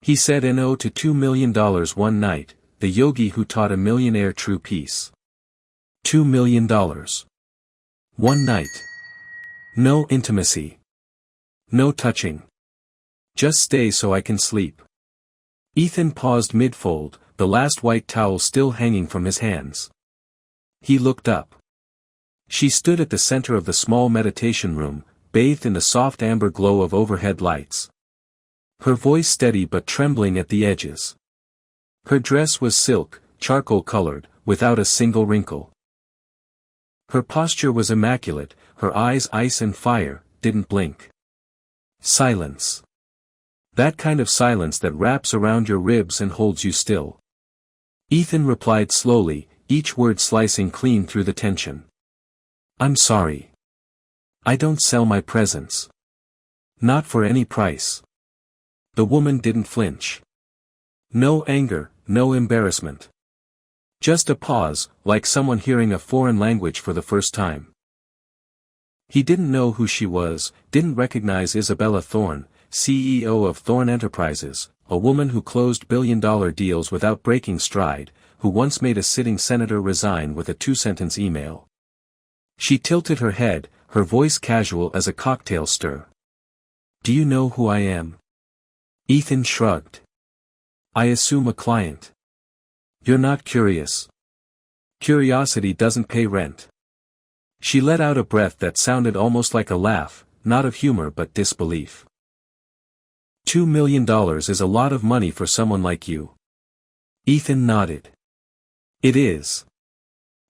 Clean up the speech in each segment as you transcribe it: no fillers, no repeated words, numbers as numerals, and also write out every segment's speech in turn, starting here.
He said no to $2 million one night, the yogi who taught a millionaire true peace. $2 million. One night. No intimacy. No touching. Just stay so I can sleep. Ethan paused mid-fold, the last white towel still hanging from his hands. He looked up. She stood at the center of the small meditation room, bathed in the soft amber glow of overhead lights. Her voice steady but trembling at the edges. Her dress was silk, charcoal-colored, without a single wrinkle. Her posture was immaculate, her eyes ice and fire, didn't blink. Silence. That kind of silence that wraps around your ribs and holds you still. Ethan replied slowly, each word slicing clean through the tension. I'm sorry. I don't sell my presence. Not for any price. The woman didn't flinch. No anger, no embarrassment. Just a pause, like someone hearing a foreign language for the first time. He didn't know who she was, didn't recognize Isabella Thorne, CEO of Thorne Enterprises, a woman who closed billion-dollar deals without breaking stride, who once made a sitting senator resign with a two-sentence email. She tilted her head, her voice casual as a cocktail stir. Do you know who I am? Ethan shrugged. I assume a client. You're not curious. Curiosity doesn't pay rent. She let out a breath that sounded almost like a laugh, not of humor but disbelief. $2 million is a lot of money for someone like you. Ethan nodded. It is.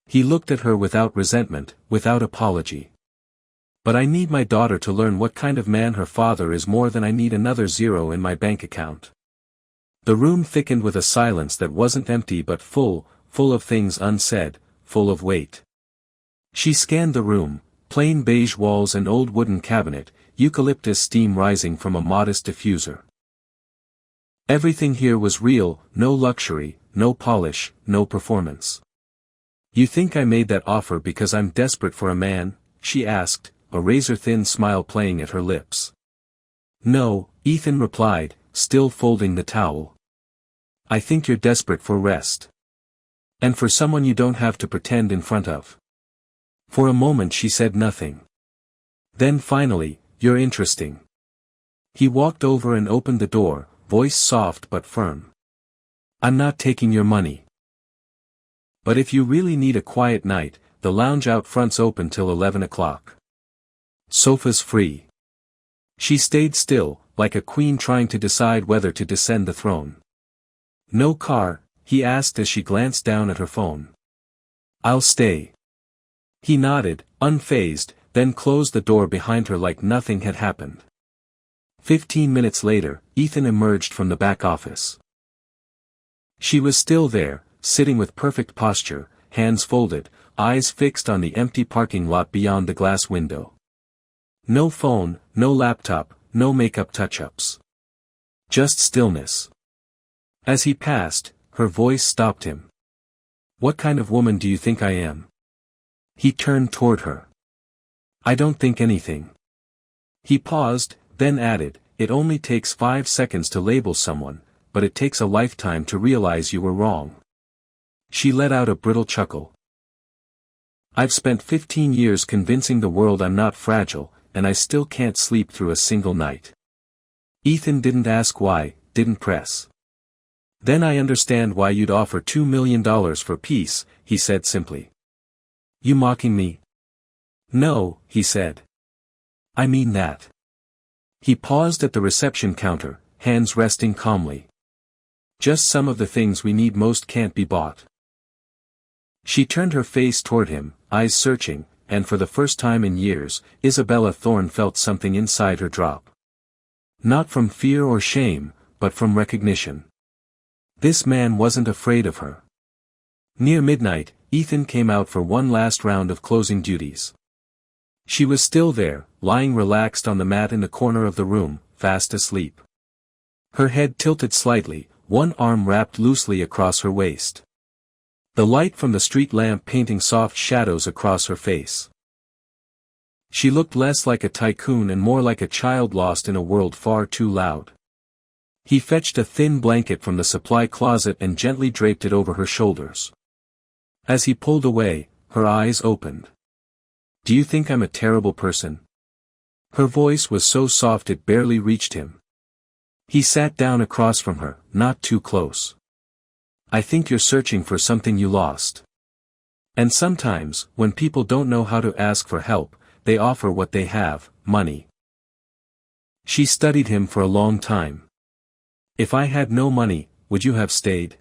He looked at her without resentment, without apology. But I need my daughter to learn what kind of man her father is more than I need another zero in my bank account. The room thickened with a silence that wasn't empty but full of things unsaid, full of weight. She scanned the room, plain beige walls and old wooden cabinet, eucalyptus steam rising from a modest diffuser. Everything here was real, no luxury, no polish, no performance. You think I made that offer because I'm desperate for a man? She asked, a razor-thin smile playing at her lips. No, Ethan replied, still folding the towel. I think you're desperate for rest. And for someone you don't have to pretend in front of. For a moment she said nothing. Then finally, you're interesting. He walked over and opened the door, voice soft but firm. I'm not taking your money. But if you really need a quiet night, the lounge out front's open till 11 o'clock. Sofa's free. She stayed still, like a queen trying to decide whether to descend the throne. No car? He asked as she glanced down at her phone. I'll stay. He nodded, unfazed, then closed the door behind her like nothing had happened. 15 minutes later, Ethan emerged from the back office. She was still there, sitting with perfect posture, hands folded, eyes fixed on the empty parking lot beyond the glass window. No phone, no laptop, no makeup touch-ups. Just stillness. As he passed, her voice stopped him. What kind of woman do you think I am? He turned toward her. I don't think anything. He paused, then added, it only takes 5 seconds to label someone, but it takes a lifetime to realize you were wrong. She let out a brittle chuckle. I've spent 15 years convincing the world I'm not fragile, and I still can't sleep through a single night. Ethan didn't ask why, didn't press. Then I understand why you'd offer $2 million for peace, he said simply. You mocking me? No, he said. I mean that. He paused at the reception counter, hands resting calmly. Just some of the things we need most can't be bought. She turned her face toward him, eyes searching, and for the first time in years, Isabella Thorne felt something inside her drop. Not from fear or shame, but from recognition. This man wasn't afraid of her. Near midnight, Ethan came out for one last round of closing duties. She was still there, lying relaxed on the mat in the corner of the room, fast asleep. Her head tilted slightly, one arm wrapped loosely across her waist. The light from the street lamp painting soft shadows across her face. She looked less like a tycoon and more like a child lost in a world far too loud. He fetched a thin blanket from the supply closet and gently draped it over her shoulders. As he pulled away, her eyes opened. "Do you think I'm a terrible person?" Her voice was so soft it barely reached him. He sat down across from her, not too close. "I think you're searching for something you lost. And sometimes, when people don't know how to ask for help, they offer what they have, money." She studied him for a long time. "If I had no money, would you have stayed?"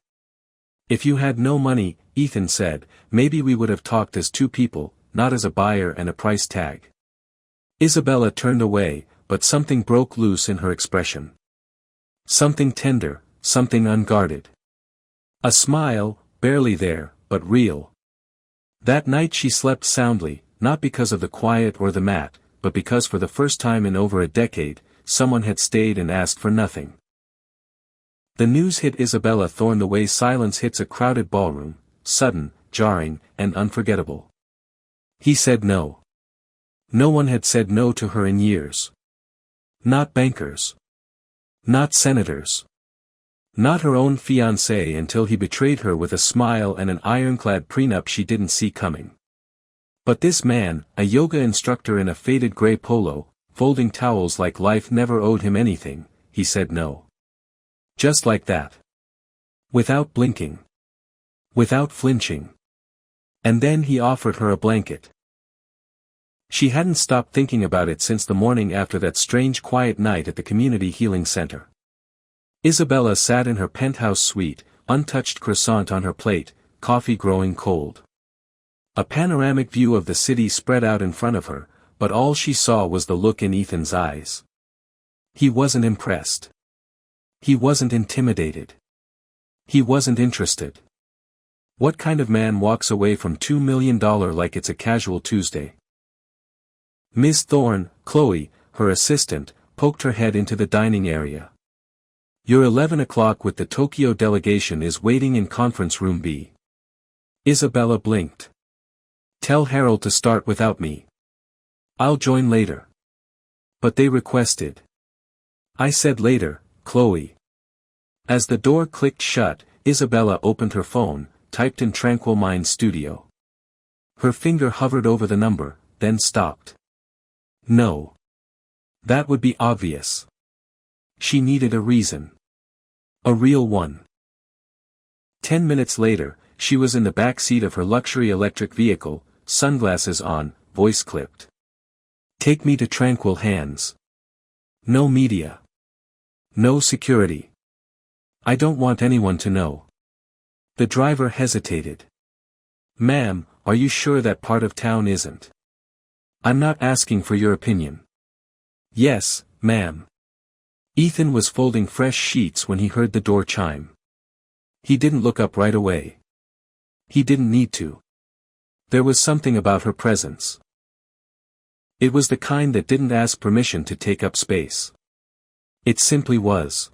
"If you had no money," Ethan said, "maybe we would have talked as two people, not as a buyer and a price tag." Isabella turned away, but something broke loose in her expression. Something tender, something unguarded. A smile, barely there, but real. That night she slept soundly, not because of the quiet or the mat, but because for the first time in over a decade, someone had stayed and asked for nothing. The news hit Isabella Thorne the way silence hits a crowded ballroom, sudden, jarring, and unforgettable. He said no. No one had said no to her in years. Not bankers. Not senators. Not her own fiancé until he betrayed her with a smile and an ironclad prenup she didn't see coming. But this man, a yoga instructor in a faded gray polo, folding towels like life never owed him anything, he said no. Just like that. Without blinking. Without flinching. And then he offered her a blanket. She hadn't stopped thinking about it since the morning after that strange quiet night at the Community Healing Center. Isabella sat in her penthouse suite, untouched croissant on her plate, coffee growing cold. A panoramic view of the city spread out in front of her, but all she saw was the look in Ethan's eyes. He wasn't impressed. He wasn't intimidated. He wasn't interested. What kind of man walks away from $2 million like it's a casual Tuesday? Miss Thorne, Chloe, her assistant, poked her head into the dining area. "Your 11 o'clock with the Tokyo delegation is waiting in conference room B." Isabella blinked. "Tell Harold to start without me. I'll join later." "But they requested." "I said later, Chloe." As the door clicked shut, Isabella opened her phone, typed in Tranquil Mind Studio. Her finger hovered over the number, then stopped. No. That would be obvious. She needed a reason. A real one. 10 minutes later, she was in the back seat of her luxury electric vehicle, sunglasses on, voice clipped. "Take me to Tranquil Hands. No media. No security. I don't want anyone to know." The driver hesitated. "Ma'am, are you sure that part of town isn't?" "I'm not asking for your opinion." "Yes, ma'am." Ethan was folding fresh sheets when he heard the door chime. He didn't look up right away. He didn't need to. There was something about her presence. It was the kind that didn't ask permission to take up space. It simply was.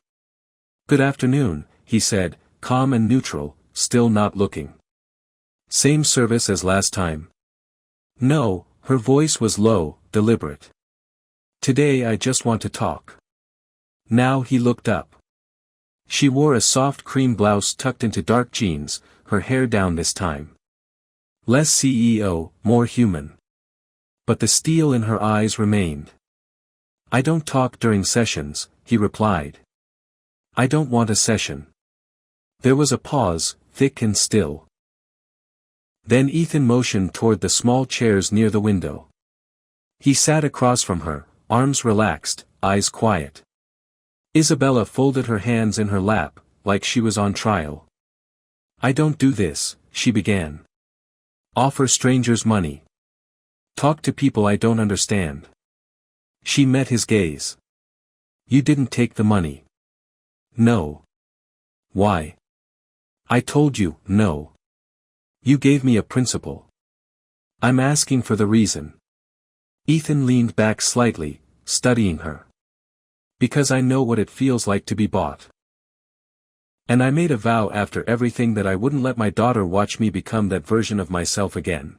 "Good afternoon," he said, calm and neutral, still not looking. "Same service as last time?" "No," her voice was low, deliberate. "Today I just want to talk." Now he looked up. She wore a soft cream blouse tucked into dark jeans, her hair down this time. Less CEO, more human. But the steel in her eyes remained. "I don't talk during sessions," he replied. "I don't want a session." There was a pause, thick and still. Then Ethan motioned toward the small chairs near the window. He sat across from her, arms relaxed, eyes quiet. Isabella folded her hands in her lap, like she was on trial. "I don't do this," she began. "Offer strangers money. Talk to people I don't understand." She met his gaze. "You didn't take the money." "No." "Why?" "I told you, no. You gave me a principle. I'm asking for the reason." Ethan leaned back slightly, studying her. "Because I know what it feels like to be bought. And I made a vow after everything that I wouldn't let my daughter watch me become that version of myself again."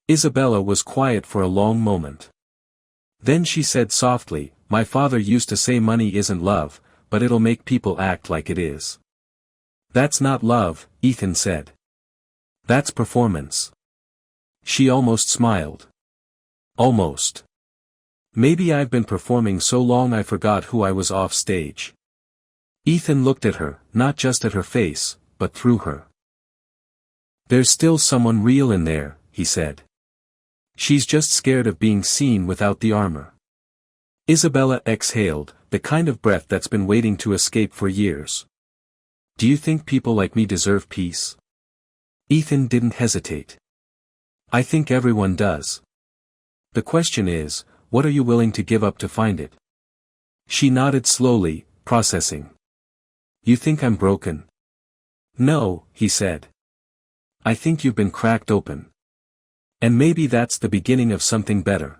Isabella was quiet for a long moment. Then she said softly, "My father used to say money isn't love, but it'll make people act like it is. That's not love, Ethan said. That's performance. She almost smiled. Almost. Maybe I've been performing so long I forgot who I was off stage. Ethan looked at her, not just at her face, but through her. There's still someone real in there, he said. She's just scared of being seen without the armor. Isabella exhaled, the kind of breath that's been waiting to escape for years. Do you think people like me deserve peace? Ethan didn't hesitate. I think everyone does. The question is, what are you willing to give up to find it? She nodded slowly, processing. You think I'm broken? No, he said. I think you've been cracked open. And maybe that's the beginning of something better.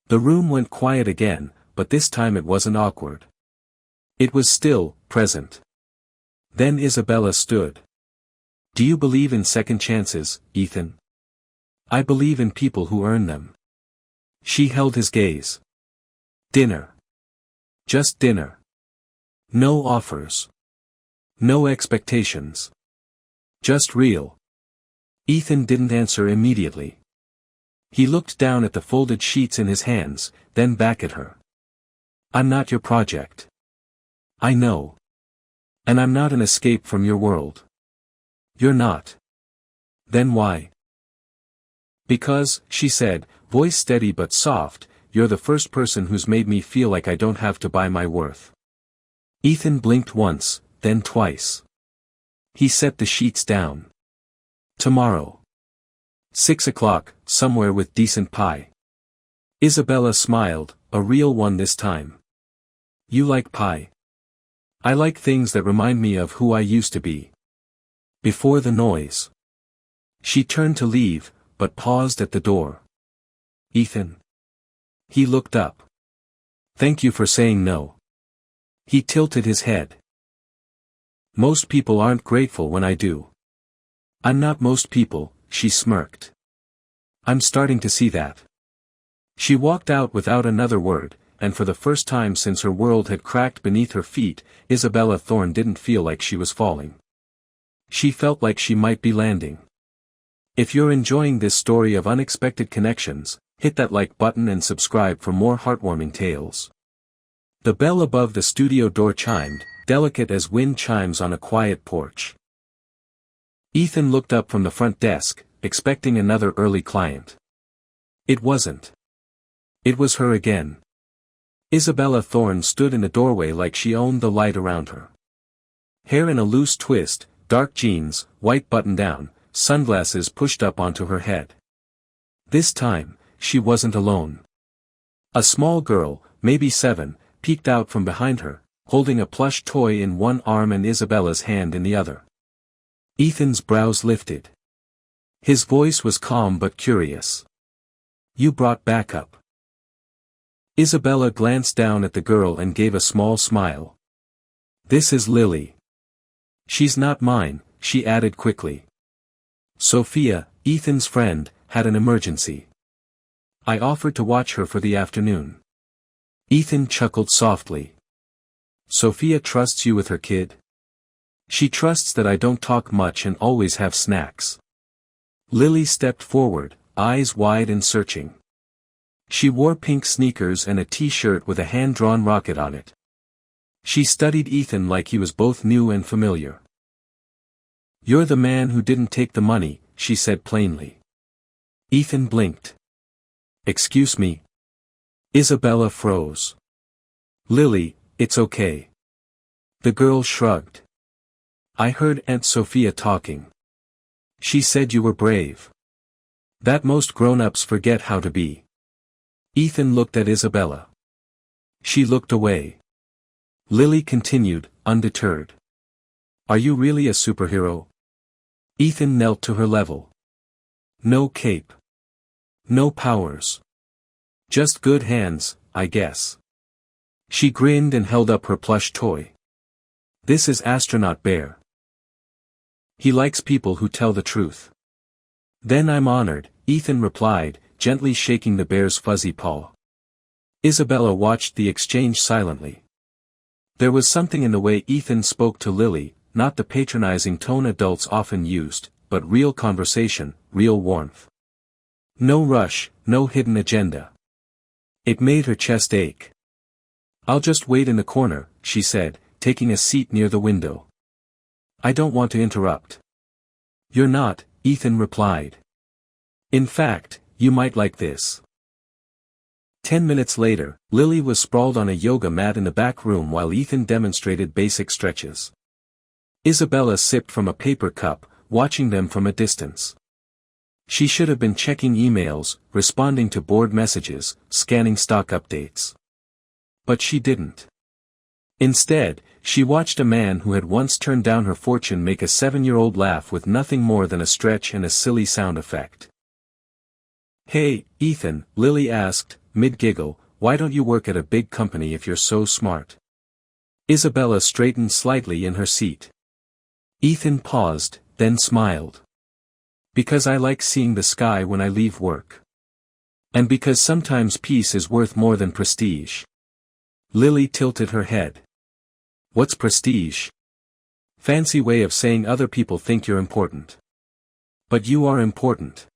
The room went quiet again, but this time it wasn't awkward. It was still, present. Then Isabella stood. Do you believe in second chances, Ethan? I believe in people who earn them. She held his gaze. Dinner. Just dinner. No offers. No expectations. Just real. Ethan didn't answer immediately. He looked down at the folded sheets in his hands, then back at her. I'm not your project. I know. And I'm not an escape from your world. You're not. Then why? Because, she said, voice steady but soft, you're the first person who's made me feel like I don't have to buy my worth. Ethan blinked once, then twice. He set the sheets down. Tomorrow. 6 o'clock, somewhere with decent pie. Isabella smiled, a real one this time. You like pie? I like things that remind me of who I used to be. Before the noise. She turned to leave, but paused at the door. Ethan. He looked up. Thank you for saying no. He tilted his head. Most people aren't grateful when I do. I'm not most people, she smirked. I'm starting to see that. She walked out without another word, and for the first time since her world had cracked beneath her feet, Isabella Thorne didn't feel like she was falling. She felt like she might be landing. If you're enjoying this story of unexpected connections, hit that like button and subscribe for more heartwarming tales. The bell above the studio door chimed, delicate as wind chimes on a quiet porch. Ethan looked up from the front desk, expecting another early client. It wasn't. It was her again. Isabella Thorne stood in the doorway like she owned the light around her. Hair in a loose twist, dark jeans, white button-down, sunglasses pushed up onto her head. This time, she wasn't alone. A small girl, maybe 7, peeked out from behind her, holding a plush toy in one arm and Isabella's hand in the other. Ethan's brows lifted. His voice was calm but curious. You brought backup. Isabella glanced down at the girl and gave a small smile. This is Lily. She's not mine, she added quickly. Sophia, Ethan's friend, had an emergency. I offered to watch her for the afternoon. Ethan chuckled softly. Sophia trusts you with her kid? She trusts that I don't talk much and always have snacks. Lily stepped forward, eyes wide and searching. She wore pink sneakers and a t-shirt with a hand-drawn rocket on it. She studied Ethan like he was both new and familiar. You're the man who didn't take the money, she said plainly. Ethan blinked. Excuse me? Isabella froze. Lily, it's okay. The girl shrugged. I heard Aunt Sophia talking. She said you were brave. That most grown-ups forget how to be. Ethan looked at Isabella. She looked away. Lily continued, undeterred. Are you really a superhero? Ethan knelt to her level. No cape. No powers. Just good hands, I guess. She grinned and held up her plush toy. This is Astronaut Bear. He likes people who tell the truth. Then I'm honored, Ethan replied, gently shaking the bear's fuzzy paw. Isabella watched the exchange silently. There was something in the way Ethan spoke to Lily, not the patronizing tone adults often used, but real conversation, real warmth. No rush, no hidden agenda. It made her chest ache. "I'll just wait in the corner," she said, taking a seat near the window. "I don't want to interrupt." "You're not," Ethan replied. "In fact, you might like this." 10 minutes later, Lily was sprawled on a yoga mat in the back room while Ethan demonstrated basic stretches. Isabella sipped from a paper cup, watching them from a distance. She should have been checking emails, responding to board messages, scanning stock updates. But she didn't. Instead, she watched a man who had once turned down her fortune make a 7-year-old laugh with nothing more than a stretch and a silly sound effect. "Hey, Ethan," Lily asked, mid-giggle, "why don't you work at a big company if you're so smart?" Isabella straightened slightly in her seat. Ethan paused, then smiled. "Because I like seeing the sky when I leave work. And because sometimes peace is worth more than prestige." Lily tilted her head. "What's prestige?" "Fancy way of saying other people think you're important." "But you are important.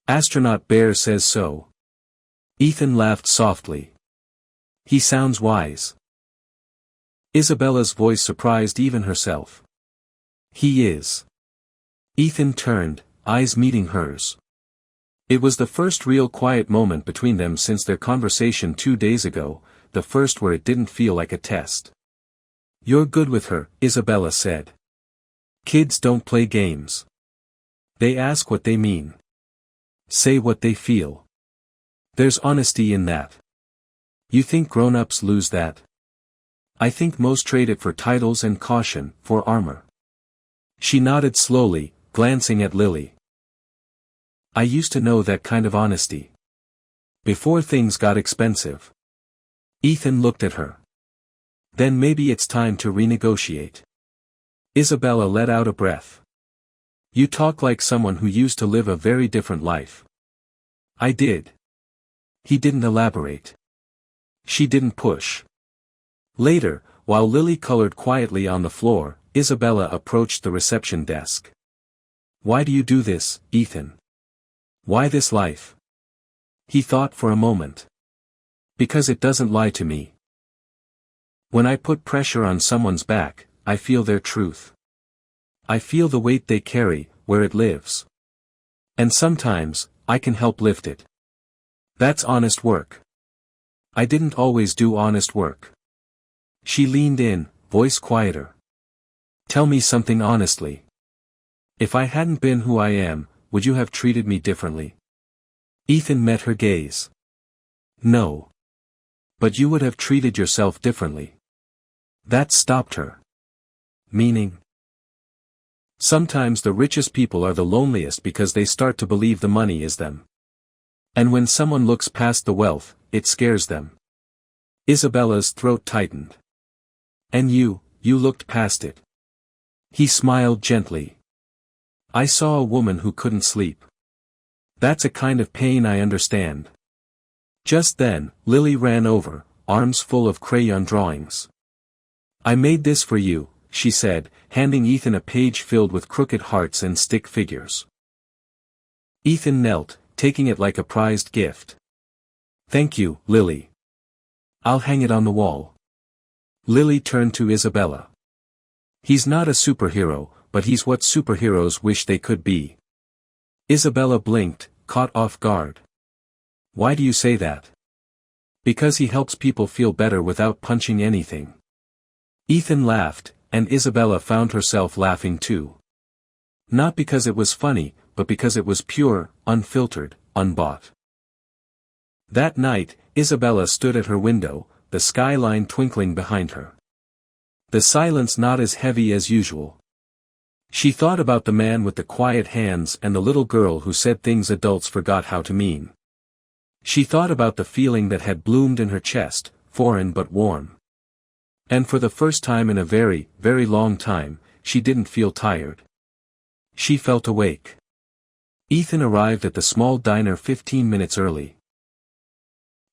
Astronaut Bear says so." Ethan laughed softly. "He sounds wise." Isabella's voice surprised even herself. "He is." Ethan turned, eyes meeting hers. It was the first real quiet moment between them since their conversation 2 days ago, the first where it didn't feel like a test. "You're good with her," Isabella said. "Kids don't play games. They ask what they mean. Say what they feel. There's honesty in that. You think grown-ups lose that?" "I think most trade it for titles and caution, for armor." She nodded slowly, glancing at Lily. "I used to know that kind of honesty. Before things got expensive." Ethan looked at her. "Then maybe it's time to renegotiate." Isabella let out a breath. "You talk like someone who used to live a very different life." "I did." He didn't elaborate. She didn't push. Later, while Lily colored quietly on the floor, Isabella approached the reception desk. "Why do you do this, Ethan? Why this life?" He thought for a moment. "Because it doesn't lie to me. When I put pressure on someone's back, I feel their truth. I feel the weight they carry, where it lives. And sometimes, I can help lift it. That's honest work. I didn't always do honest work." She leaned in, voice quieter. "Tell me something honestly. If I hadn't been who I am, would you have treated me differently?" Ethan met her gaze. "No. But you would have treated yourself differently." That stopped her. "Meaning?" "Sometimes the richest people are the loneliest because they start to believe the money is them. And when someone looks past the wealth, it scares them." Isabella's throat tightened. "And you looked past it." He smiled gently. "I saw a woman who couldn't sleep. That's a kind of pain I understand." Just then, Lily ran over, arms full of crayon drawings. "I made this for you," she said, handing Ethan a page filled with crooked hearts and stick figures. Ethan knelt, taking it like a prized gift. "Thank you, Lily. I'll hang it on the wall." Lily turned to Isabella. "He's not a superhero, but he's what superheroes wish they could be." Isabella blinked, caught off guard. "Why do you say that?" "Because he helps people feel better without punching anything." Ethan laughed, and Isabella found herself laughing too. Not because it was funny, but because it was pure, unfiltered, unbought. That night, Isabella stood at her window, the skyline twinkling behind her. The silence not as heavy as usual. She thought about the man with the quiet hands and the little girl who said things adults forgot how to mean. She thought about the feeling that had bloomed in her chest, foreign but warm. And for the first time in a very, very long time, she didn't feel tired. She felt awake. Ethan arrived at the small diner 15 minutes early.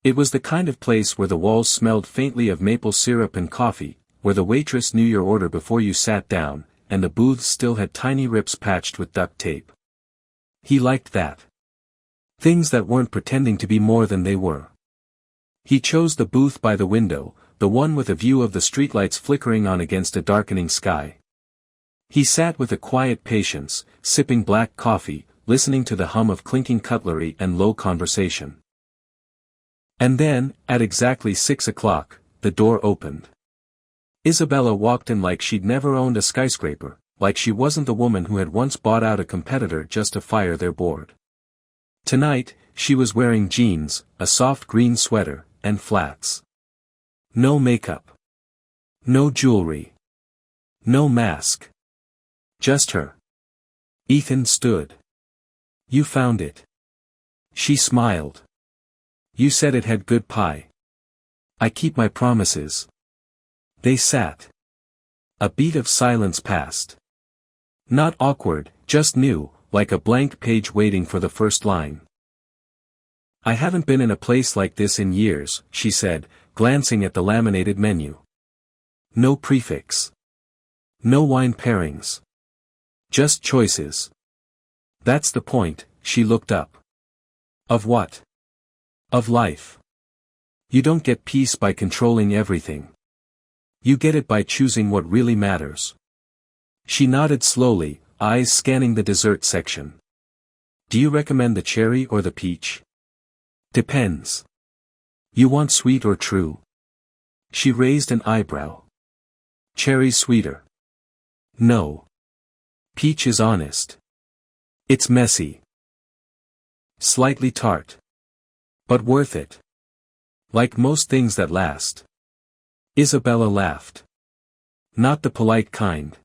It was the kind of place where the walls smelled faintly of maple syrup and coffee, where the waitress knew your order before you sat down, and the booths still had tiny rips patched with duct tape. He liked that. Things that weren't pretending to be more than they were. He chose the booth by the window, the one with a view of the streetlights flickering on against a darkening sky. He sat with a quiet patience, sipping black coffee, listening to the hum of clinking cutlery and low conversation. And then, at exactly 6 o'clock, the door opened. Isabella walked in like she'd never owned a skyscraper, like she wasn't the woman who had once bought out a competitor just to fire their board. Tonight, she was wearing jeans, a soft green sweater, and flats. No makeup. No jewelry. No mask. Just her. Ethan stood. "You found it." She smiled. "You said it had good pie." "I keep my promises." They sat. A beat of silence passed. Not awkward, just new, like a blank page waiting for the first line. "I haven't been in a place like this in years," she said, glancing at the laminated menu. No prefix. No wine pairings. Just choices. "That's the point," she looked up. "Of what?" "Of life. You don't get peace by controlling everything. You get it by choosing what really matters." She nodded slowly, eyes scanning the dessert section. "Do you recommend the cherry or the peach?" "Depends. You want sweet or true?" She raised an eyebrow. "Cherry's sweeter." "No. Peach is honest. It's messy. Slightly tart. But worth it. Like most things that last." Isabella laughed. Not the polite kind.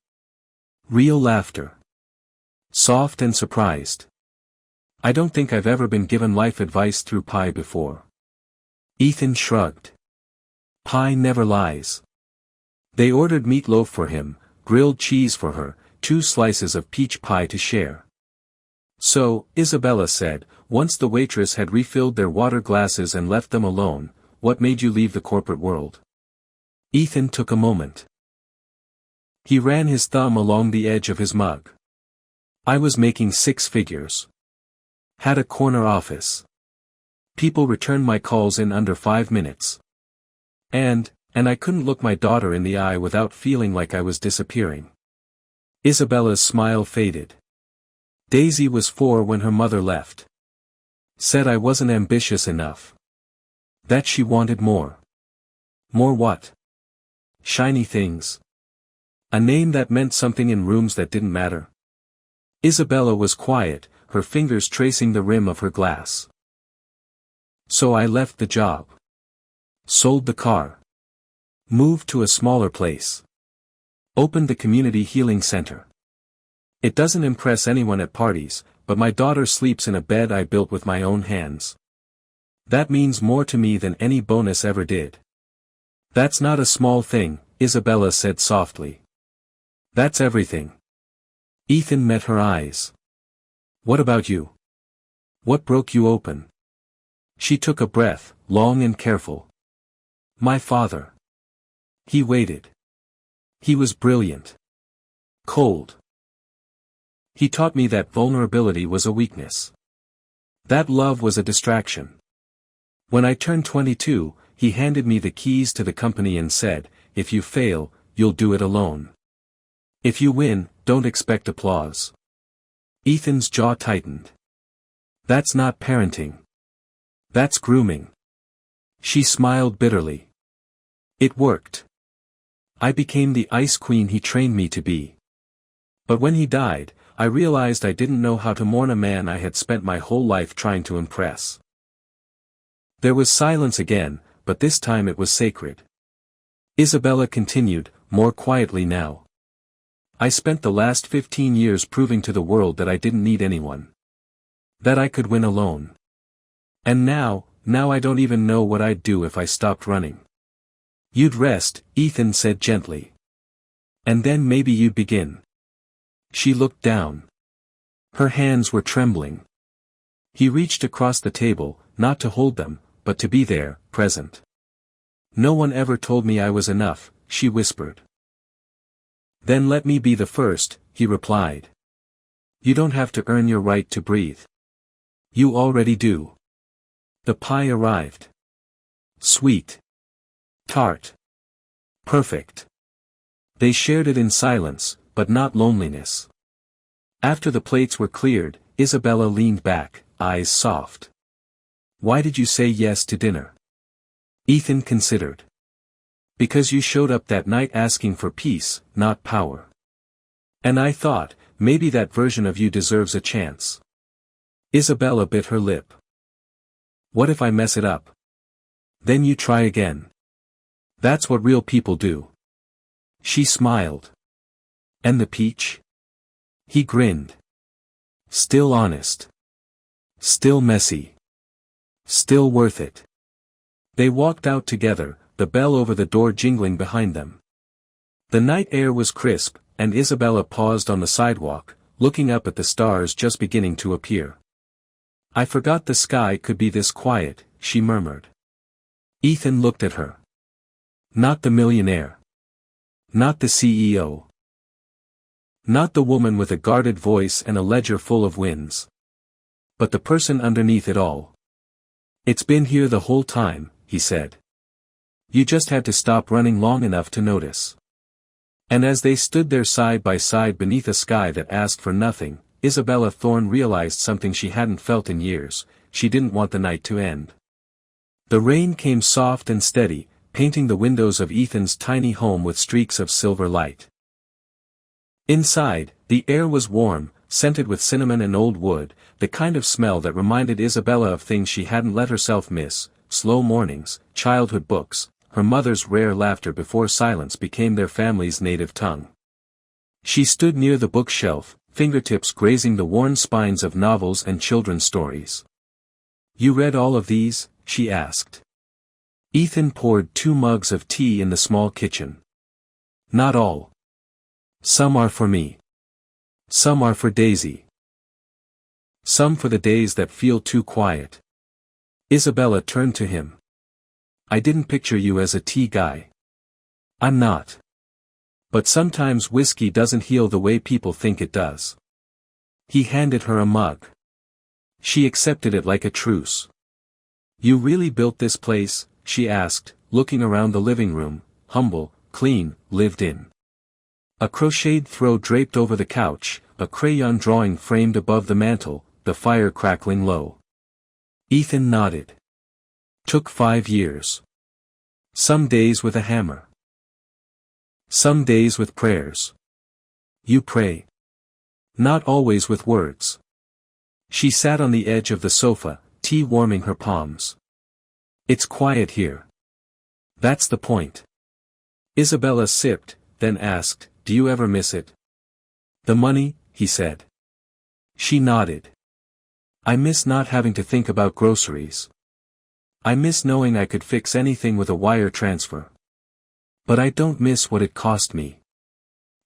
Real laughter. Soft and surprised. "I don't think I've ever been given life advice through pie before." Ethan shrugged. "Pie never lies." They ordered meatloaf for him, grilled cheese for her, 2 slices of peach pie to share. "So," Isabella said, once the waitress had refilled their water glasses and left them alone, "what made you leave the corporate world?" Ethan took a moment. He ran his thumb along the edge of his mug. "I was making 6 figures. Had a corner office. People returned my calls in under 5 minutes. And I couldn't look my daughter in the eye without feeling like I was disappearing." Isabella's smile faded. "Daisy was 4 when her mother left. Said I wasn't ambitious enough. That she wanted more." "More what?" "Shiny things. A name that meant something in rooms that didn't matter." Isabella was quiet, her fingers tracing the rim of her glass. "So I left the job. Sold the car. Moved to a smaller place. Opened the community healing center. It doesn't impress anyone at parties, but my daughter sleeps in a bed I built with my own hands. That means more to me than any bonus ever did." "That's not a small thing," Isabella said softly. "That's everything." Ethan met her eyes. "What about you? What broke you open?" She took a breath, long and careful. "My father. He waited. He was brilliant. Cold. He taught me that vulnerability was a weakness. That love was a distraction. When I turned 22, he handed me the keys to the company and said, 'If you fail, you'll do it alone. If you win, don't expect applause.'" Ethan's jaw tightened. "That's not parenting. That's grooming." She smiled bitterly. "It worked. I became the ice queen he trained me to be. But when he died, I realized I didn't know how to mourn a man I had spent my whole life trying to impress." There was silence again, but this time it was sacred. Isabella continued, more quietly now. "I spent the last 15 years proving to the world that I didn't need anyone. That I could win alone. And now I don't even know what I'd do if I stopped running." "You'd rest," Ethan said gently. "And then maybe you'd begin." She looked down. Her hands were trembling. He reached across the table, not to hold them, but to be there, present. "No one ever told me I was enough," she whispered. Then let me be the first, he replied. You don't have to earn your right to breathe. You already do. The pie arrived. Sweet. Tart. Perfect. They shared it in silence, but not loneliness. After the plates were cleared, Isabella leaned back, eyes soft. Why did you say yes to dinner? Ethan considered. Because you showed up that night asking for peace, not power. And I thought, maybe that version of you deserves a chance. Isabella bit her lip. What if I mess it up? Then you try again. That's what real people do. She smiled. And the peach? He grinned. Still honest. Still messy. Still worth it. They walked out together, the bell over the door jingling behind them. The night air was crisp, and Isabella paused on the sidewalk, looking up at the stars just beginning to appear. I forgot the sky could be this quiet, she murmured. Ethan looked at her. Not the millionaire. Not the CEO. Not the woman with a guarded voice and a ledger full of wins. But the person underneath it all. It's been here the whole time, he said. You just had to stop running long enough to notice. And as they stood there side by side beneath a sky that asked for nothing, Isabella Thorne realized something she hadn't felt in years: she didn't want the night to end. The rain came soft and steady, painting the windows of Ethan's tiny home with streaks of silver light. Inside, the air was warm, scented with cinnamon and old wood, the kind of smell that reminded Isabella of things she hadn't let herself miss: slow mornings, childhood books, her mother's rare laughter before silence became their family's native tongue. She stood near the bookshelf, fingertips grazing the worn spines of novels and children's stories. You read all of these? She asked. Ethan poured 2 mugs of tea in the small kitchen. Not all. Some are for me. Some are for Daisy. Some for the days that feel too quiet. Isabella turned to him. I didn't picture you as a tea guy. I'm not. But sometimes whiskey doesn't heal the way people think it does. He handed her a mug. She accepted it like a truce. You really built this place? She asked, looking around the living room, humble, clean, lived in. A crocheted throw draped over the couch, a crayon drawing framed above the mantel, the fire crackling low. Ethan nodded. Took 5 years. Some days with a hammer. Some days with prayers. You pray. Not always with words. She sat on the edge of the sofa, tea warming her palms. It's quiet here. That's the point. Isabella sipped, then asked, do you ever miss it? The money, he said. She nodded. I miss not having to think about groceries. I miss knowing I could fix anything with a wire transfer. But I don't miss what it cost me.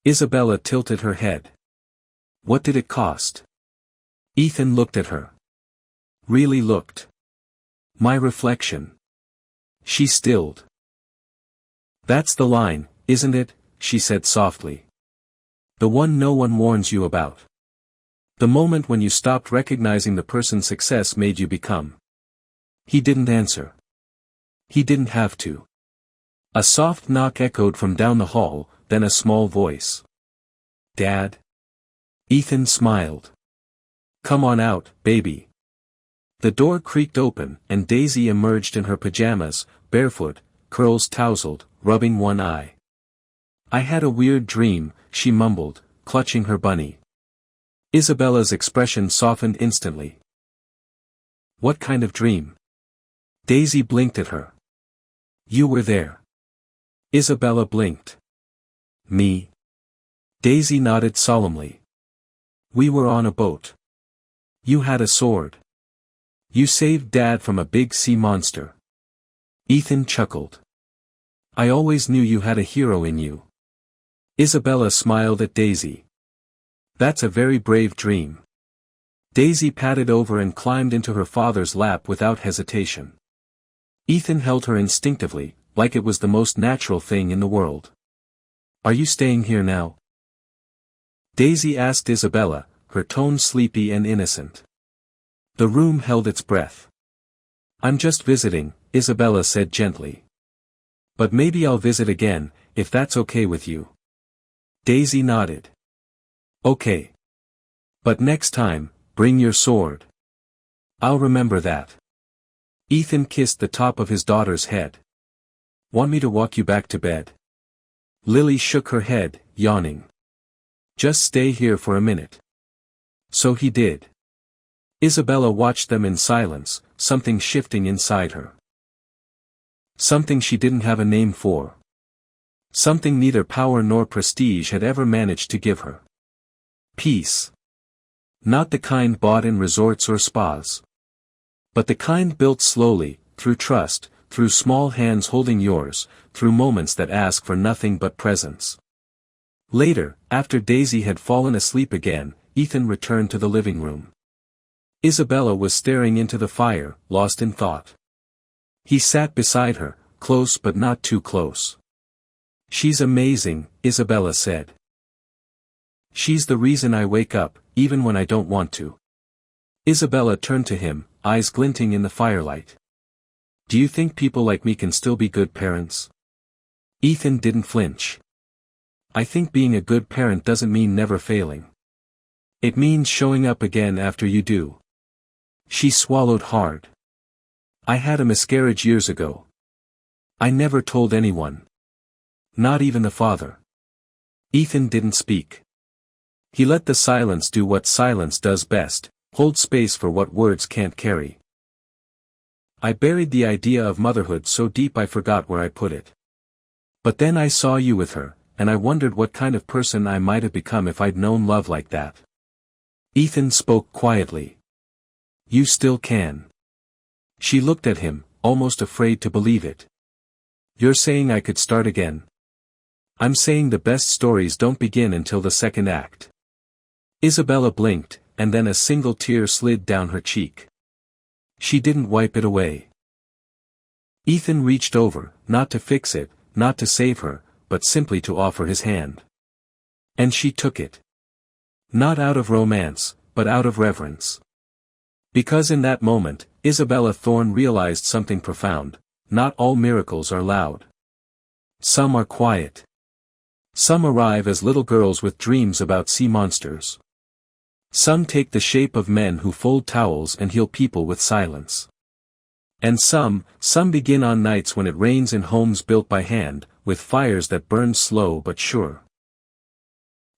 Isabella tilted her head. What did it cost? Ethan looked at her. Really looked. My reflection. She stilled. That's the line, isn't it? She said softly. The one no one warns you about. The moment when you stopped recognizing the person success made you become. He didn't answer. He didn't have to. A soft knock echoed from down the hall, then a small voice. Dad? Ethan smiled. Come on out, baby. The door creaked open, and Daisy emerged in her pajamas, barefoot, curls tousled, rubbing one eye. I had a weird dream, she mumbled, clutching her bunny. Isabella's expression softened instantly. What kind of dream? Daisy blinked at her. You were there. Isabella blinked. Me? Daisy nodded solemnly. We were on a boat. You had a sword. You saved Dad from a big sea monster. Ethan chuckled. I always knew you had a hero in you. Isabella smiled at Daisy. That's a very brave dream. Daisy padded over and climbed into her father's lap without hesitation. Ethan held her instinctively, like it was the most natural thing in the world. "Are you staying here now?" Daisy asked Isabella, her tone sleepy and innocent. The room held its breath. "I'm just visiting," Isabella said gently. "But maybe I'll visit again, if that's okay with you." Daisy nodded. "Okay. But next time, bring your sword." "I'll remember that." Ethan kissed the top of his daughter's head. "Want me to walk you back to bed?" Lily shook her head, yawning. "Just stay here for a minute." So he did. Isabella watched them in silence, something shifting inside her. Something she didn't have a name for. Something neither power nor prestige had ever managed to give her. Peace. Not the kind bought in resorts or spas. But the kind built slowly, through trust, through small hands holding yours, through moments that ask for nothing but presence. Later, after Daisy had fallen asleep again, Ethan returned to the living room. Isabella was staring into the fire, lost in thought. He sat beside her, close but not too close. "She's amazing," Isabella said. "She's the reason I wake up, even when I don't want to." Isabella turned to him, eyes glinting in the firelight. "Do you think people like me can still be good parents?" Ethan didn't flinch. "I think being a good parent doesn't mean never failing. It means showing up again after you do." She swallowed hard. "I had a miscarriage years ago. I never told anyone. Not even the father." Ethan didn't speak. He let the silence do what silence does best, hold space for what words can't carry. "I buried the idea of motherhood so deep I forgot where I put it. But then I saw you with her, and I wondered what kind of person I might have become if I'd known love like that." Ethan spoke quietly. "You still can." She looked at him, almost afraid to believe it. "You're saying I could start again?" "I'm saying the best stories don't begin until the second act." Isabella blinked, and then a single tear slid down her cheek. She didn't wipe it away. Ethan reached over, not to fix it, not to save her, but simply to offer his hand. And she took it. Not out of romance, but out of reverence. Because in that moment, Isabella Thorne realized something profound: not all miracles are loud. Some are quiet. Some arrive as little girls with dreams about sea monsters. Some take the shape of men who fold towels and heal people with silence. And some begin on nights when it rains in homes built by hand, with fires that burn slow but sure.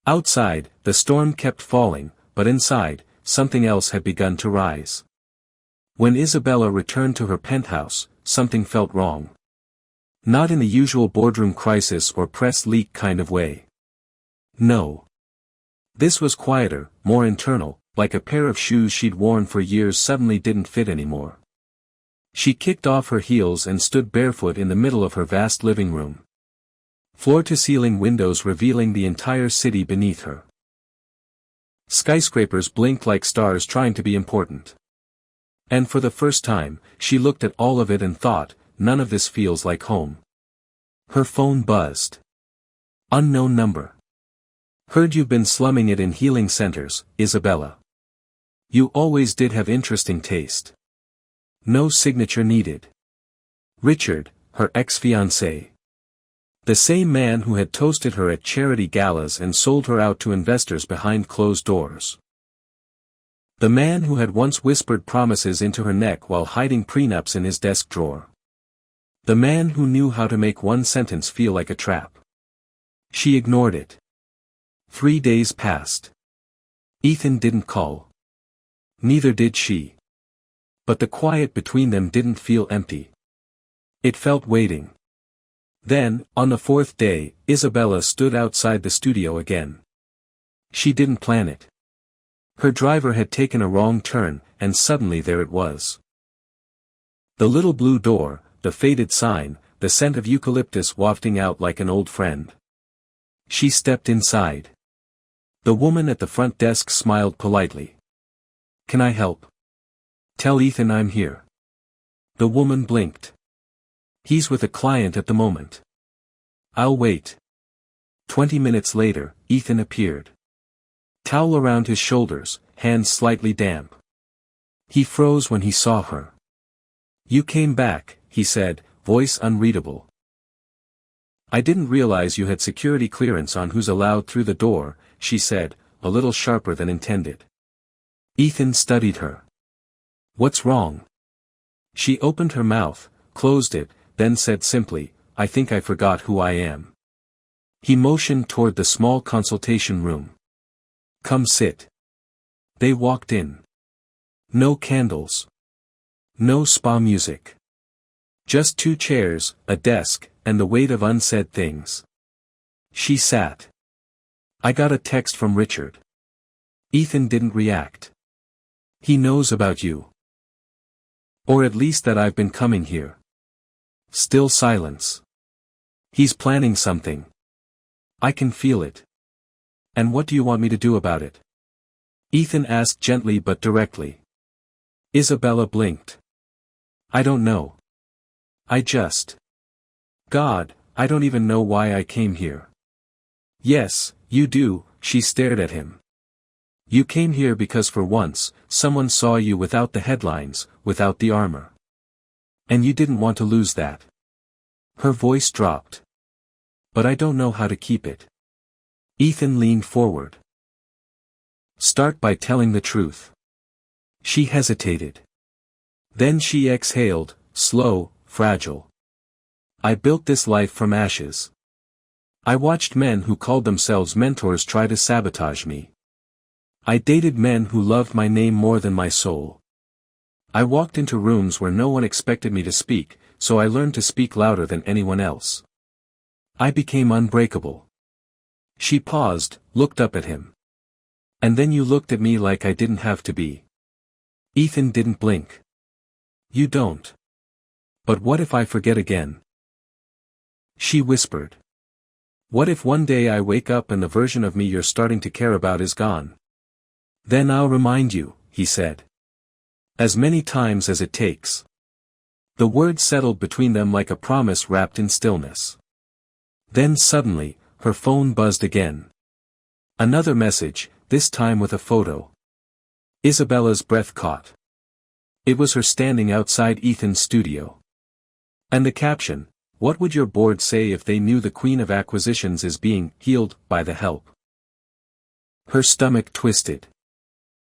Outside, the storm kept falling, but inside, something else had begun to rise. When Isabella returned to her penthouse, something felt wrong. Not in the usual boardroom crisis or press leak kind of way. No. This was quieter, more internal, like a pair of shoes she'd worn for years suddenly didn't fit anymore. She kicked off her heels and stood barefoot in the middle of her vast living room. Floor-to-ceiling windows revealing the entire city beneath her. Skyscrapers blinked like stars trying to be important. And for the first time, she looked at all of it and thought, none of this feels like home. Her phone buzzed. Unknown number. "Heard you've been slumming it in healing centers, Isabella. You always did have interesting taste." No signature needed. Richard, her ex-fiancé. The same man who had toasted her at charity galas and sold her out to investors behind closed doors. The man who had once whispered promises into her neck while hiding prenups in his desk drawer. The man who knew how to make one sentence feel like a trap. She ignored it. 3 days passed. Ethan didn't call. Neither did she. But the quiet between them didn't feel empty. It felt waiting. Then, on the 4th day, Isabella stood outside the studio again. She didn't plan it. Her driver had taken a wrong turn, and suddenly there it was. The little blue door, the faded sign, the scent of eucalyptus wafting out like an old friend. She stepped inside. The woman at the front desk smiled politely. "Can I help?" "Tell Ethan I'm here." The woman blinked. He's with a client at the moment. I'll wait. 20 minutes later, Ethan appeared. Towel around his shoulders, hands slightly damp. He froze when he saw her. You came back, he said, voice unreadable. I didn't realize you had security clearance on who's allowed through the door, she said, a little sharper than intended. Ethan studied her. What's wrong? She opened her mouth, closed it, then said simply, I think I forgot who I am. He motioned toward the small consultation room. Come sit. They walked in. No candles. No spa music. Just 2 chairs, a desk, and the weight of unsaid things. She sat. I got a text from Richard. Ethan didn't react. He knows about you. Or at least that I've been coming here. Still silence. He's planning something. I can feel it. And what do you want me to do about it? Ethan asked gently but directly. Isabella blinked. I don't know. God, I don't even know why I came here. Yes, you do, she stared at him. You came here because for once, someone saw you without the headlines, without the armor. And you didn't want to lose that. Her voice dropped. But I don't know how to keep it. Ethan leaned forward. Start by telling the truth. She hesitated. Then she exhaled, slow, fragile. I built this life from ashes. I watched men who called themselves mentors try to sabotage me. I dated men who loved my name more than my soul. I walked into rooms where no one expected me to speak, so I learned to speak louder than anyone else. I became unbreakable. She paused, looked up at him. And then you looked at me like I didn't have to be. Ethan didn't blink. You don't. But what if I forget again? She whispered. What if one day I wake up and the version of me you're starting to care about is gone? Then I'll remind you, he said. As many times as it takes. The words settled between them like a promise wrapped in stillness. Then suddenly, her phone buzzed again. Another message, this time with a photo. Isabella's breath caught. It was her standing outside Ethan's studio. And the caption, what would your board say if they knew the Queen of Acquisitions is being healed by the help? Her stomach twisted.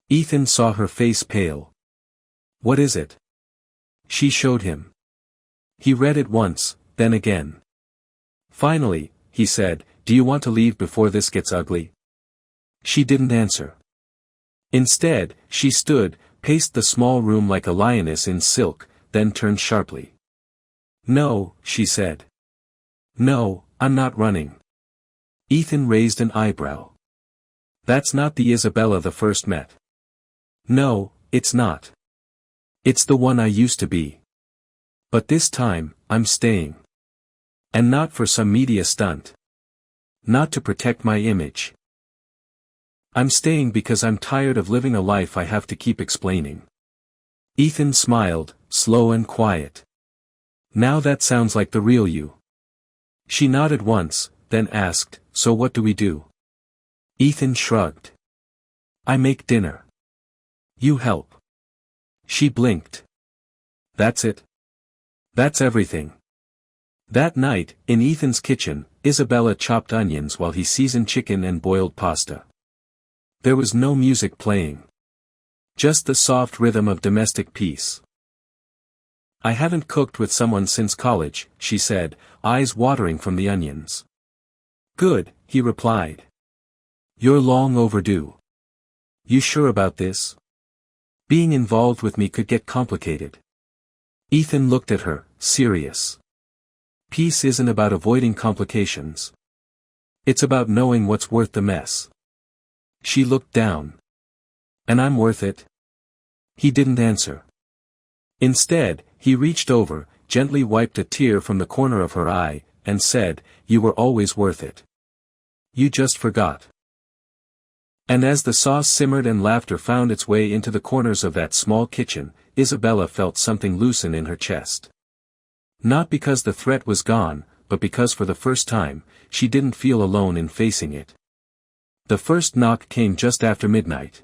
Ethan saw her face pale. What is it? She showed him. He read it once, then again. Finally, he said, do you want to leave before this gets ugly? She didn't answer. Instead, she stood, paced the small room like a lioness in silk, then turned sharply. No, she said. No, I'm not running. Ethan raised an eyebrow. That's not the Isabella the first met. No, it's not. It's the one I used to be. But this time, I'm staying. And not for some media stunt. Not to protect my image. I'm staying because I'm tired of living a life I have to keep explaining. Ethan smiled, slow and quiet. Now that sounds like the real you. She nodded once, then asked, so what do we do? Ethan shrugged. I make dinner. You help. She blinked. That's it? That's everything. That night, in Ethan's kitchen, Isabella chopped onions while he seasoned chicken and boiled pasta. There was no music playing. Just the soft rhythm of domestic peace. I haven't cooked with someone since college, she said, eyes watering from the onions. Good, he replied. You're long overdue. You sure about this? Being involved with me could get complicated. Ethan looked at her, serious. Peace isn't about avoiding complications. It's about knowing what's worth the mess. She looked down. And I'm worth it? He didn't answer. Instead, he reached over, gently wiped a tear from the corner of her eye, and said, you were always worth it. You just forgot. And as the sauce simmered and laughter found its way into the corners of that small kitchen, Isabella felt something loosen in her chest. Not because the threat was gone, but because for the first time, she didn't feel alone in facing it. The first knock came just after midnight.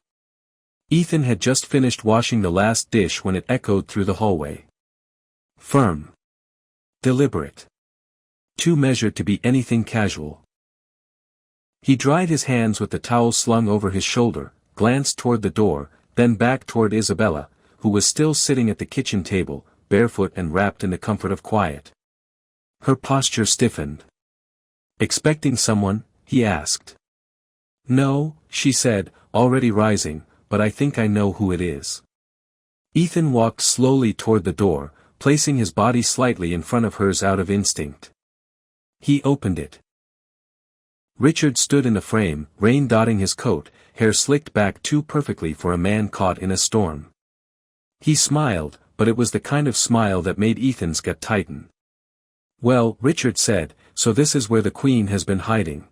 Ethan had just finished washing the last dish when it echoed through the hallway. Firm. Deliberate. Too measured to be anything casual. He dried his hands with the towel slung over his shoulder, glanced toward the door, then back toward Isabella, who was still sitting at the kitchen table, barefoot and wrapped in the comfort of quiet. Her posture stiffened. "Expecting someone?" he asked. "No," she said, already rising, "but I think I know who it is." Ethan walked slowly toward the door, placing his body slightly in front of hers out of instinct. He opened it. Richard stood in the frame, rain dotting his coat, hair slicked back too perfectly for a man caught in a storm. He smiled, but it was the kind of smile that made Ethan's gut tighten. "Well," Richard said, "so this is where the Queen has been hiding."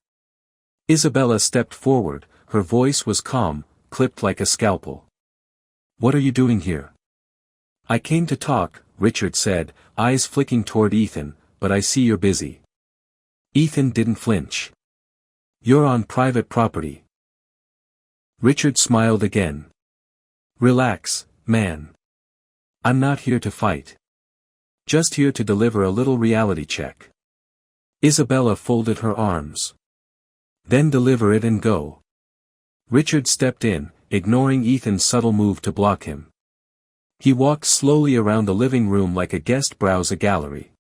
Isabella stepped forward, her voice was calm, clipped like a scalpel. "What are you doing here?" "I came to talk," Richard said, eyes flicking toward Ethan, "but I see you're busy." Ethan didn't flinch. "You're on private property." Richard smiled again. "Relax, man. I'm not here to fight. Just here to deliver a little reality check." Isabella folded her arms. "Then deliver it and go." Richard stepped in, ignoring Ethan's subtle move to block him. He walked slowly around the living room like a guest browse a gallery.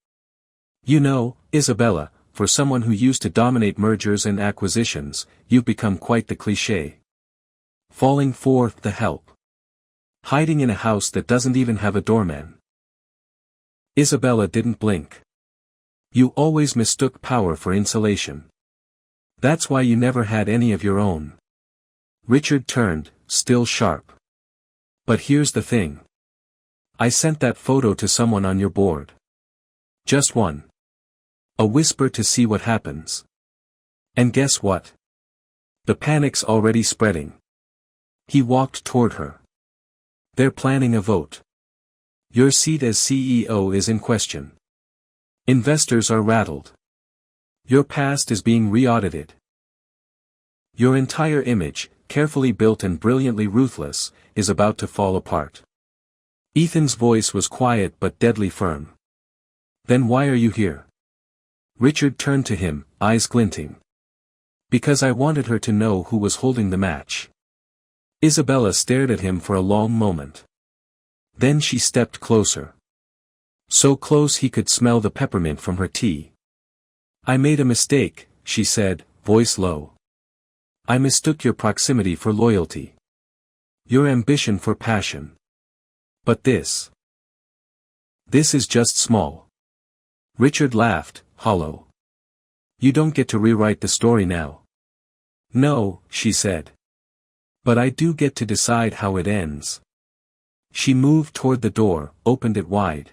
"You know, Isabella, for someone who used to dominate mergers and acquisitions, you've become quite the cliché. Falling for the help. Hiding in a house that doesn't even have a doorman." Isabella didn't blink. "You always mistook power for insulation. That's why you never had any of your own." Richard turned, still sharp. "But here's the thing. I sent that photo to someone on your board. Just one. A whisper to see what happens. And guess what? The panic's already spreading." He walked toward her. "They're planning a vote. Your seat as CEO is in question. Investors are rattled. Your past is being re-audited. Your entire image, carefully built and brilliantly ruthless, is about to fall apart." Ethan's voice was quiet but deadly firm. "Then why are you here?" Richard turned to him, eyes glinting. "Because I wanted her to know who was holding the match." Isabella stared at him for a long moment. Then she stepped closer. So close he could smell the peppermint from her tea. "I made a mistake," she said, voice low. "I mistook your proximity for loyalty. Your ambition for passion. But this is just small." Richard laughed, hollow. "You don't get to rewrite the story now." "No," she said. "But I do get to decide how it ends." She moved toward the door, opened it wide.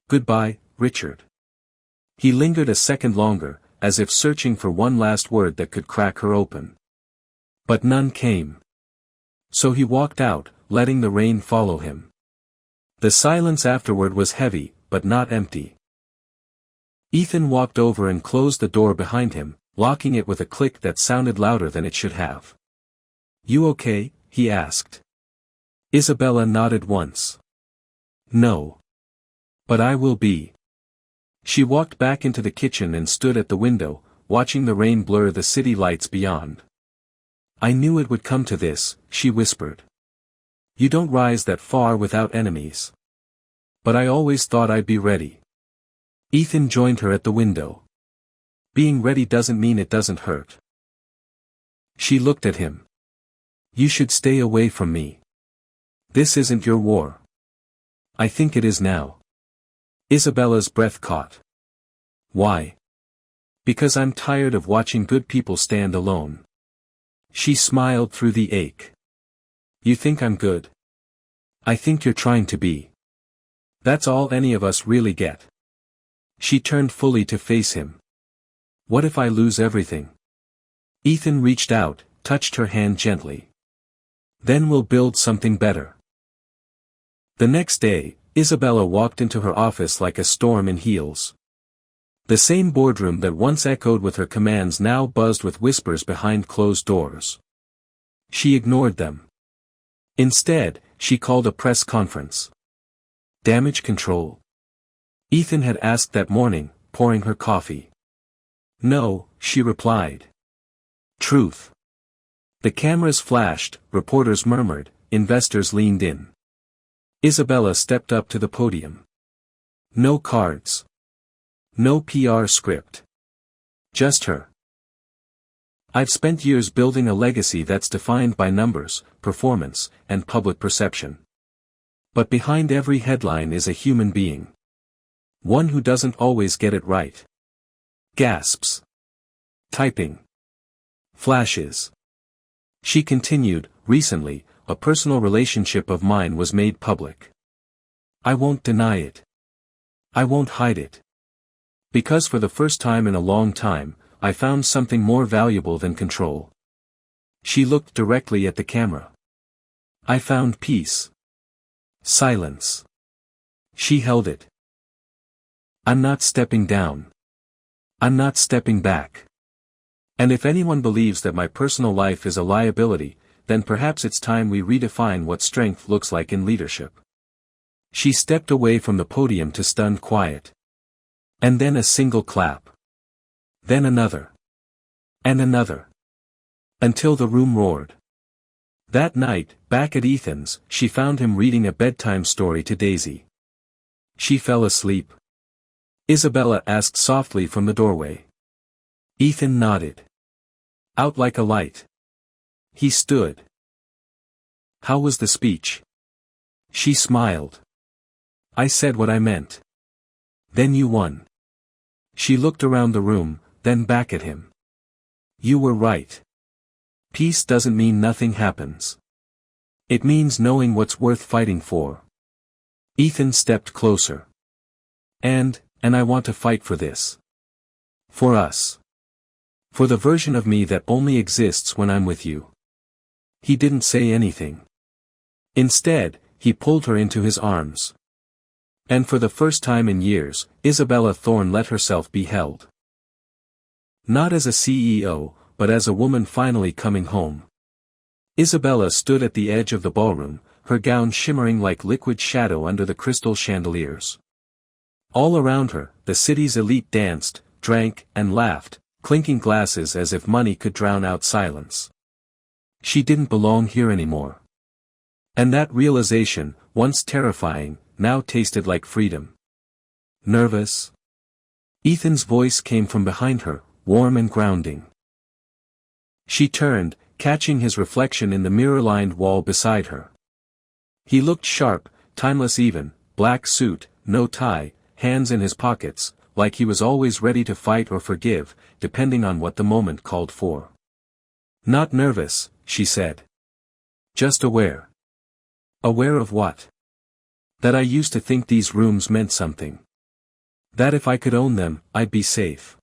"Goodbye, Richard." He lingered a second longer, as if searching for one last word that could crack her open. But none came. So he walked out, letting the rain follow him. The silence afterward was heavy, but not empty. Ethan walked over and closed the door behind him, locking it with a click that sounded louder than it should have. "You okay?" he asked. Isabella nodded once. "No. But I will be." She walked back into the kitchen and stood at the window, watching the rain blur the city lights beyond. "I knew it would come to this," she whispered. "You don't rise that far without enemies. But I always thought I'd be ready." Ethan joined her at the window. "Being ready doesn't mean it doesn't hurt." She looked at him. "You should stay away from me. This isn't your war." "I think it is now." Isabella's breath caught. "Why?" "Because I'm tired of watching good people stand alone." She smiled through the ache. "You think I'm good? I think you're trying to be. That's all any of us really get." She turned fully to face him. "What if I lose everything?" Ethan reached out, touched her hand gently. "Then we'll build something better." The next day, Isabella walked into her office like a storm in heels. The same boardroom that once echoed with her commands now buzzed with whispers behind closed doors. She ignored them. Instead, she called a press conference. Damage control? Ethan had asked that morning, pouring her coffee. No, she replied. Truth. The cameras flashed, reporters murmured, investors leaned in. Isabella stepped up to the podium. No cards. No PR script. Just her. I've spent years building a legacy that's defined by numbers, performance, and public perception. But behind every headline is a human being. One who doesn't always get it right. Gasps. Typing. Flashes. She continued, recently, a personal relationship of mine was made public. I won't deny it. I won't hide it. Because for the first time in a long time, I found something more valuable than control. She looked directly at the camera. I found peace. Silence. She held it. I'm not stepping down. I'm not stepping back. And if anyone believes that my personal life is a liability, then perhaps it's time we redefine what strength looks like in leadership. She stepped away from the podium to stunned quiet. And then a single clap. Then another. And another. Until the room roared. That night, back at Ethan's, she found him reading a bedtime story to Daisy. She fell asleep. Isabella asked softly from the doorway. Ethan nodded. Out like a light. He stood. How was the speech? She smiled. I said what I meant. Then you won. She looked around the room, then back at him. You were right. Peace doesn't mean nothing happens. It means knowing what's worth fighting for. Ethan stepped closer. And I want to fight for this. For us. For the version of me that only exists when I'm with you. He didn't say anything. Instead, he pulled her into his arms. And for the first time in years, Isabella Thorne let herself be held. Not as a CEO, but as a woman finally coming home. Isabella stood at the edge of the ballroom, her gown shimmering like liquid shadow under the crystal chandeliers. All around her, the city's elite danced, drank, and laughed, clinking glasses as if money could drown out silence. She didn't belong here anymore. And that realization, once terrifying, now tasted like freedom. Nervous? Ethan's voice came from behind her, warm and grounding. She turned, catching his reflection in the mirror-lined wall beside her. He looked sharp, timeless even, black suit, no tie, hands in his pockets, like he was always ready to fight or forgive, depending on what the moment called for. Not nervous, she said. Just aware. Aware of what? That I used to think these rooms meant something. That if I could own them, I'd be safe.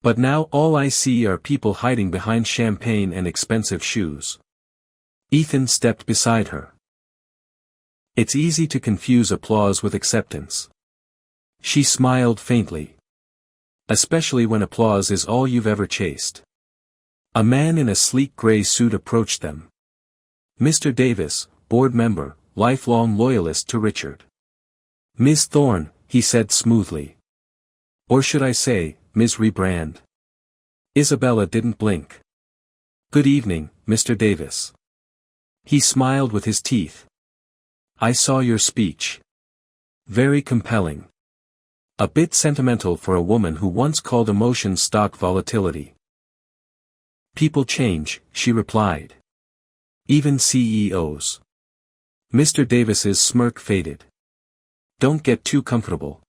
But now all I see are people hiding behind champagne and expensive shoes. Ethan stepped beside her. It's easy to confuse applause with acceptance. She smiled faintly. Especially when applause is all you've ever chased. A man in a sleek gray suit approached them. Mr. Davis, board member, lifelong loyalist to Richard. Ms. Thorne, he said smoothly. Or should I say, Ms. Rebrand? Isabella didn't blink. Good evening, Mr. Davis. He smiled with his teeth. I saw your speech. Very compelling. A bit sentimental for a woman who once called emotion stock volatility. People change, she replied. Even CEOs. Mr. Davis's smirk faded. Don't get too comfortable.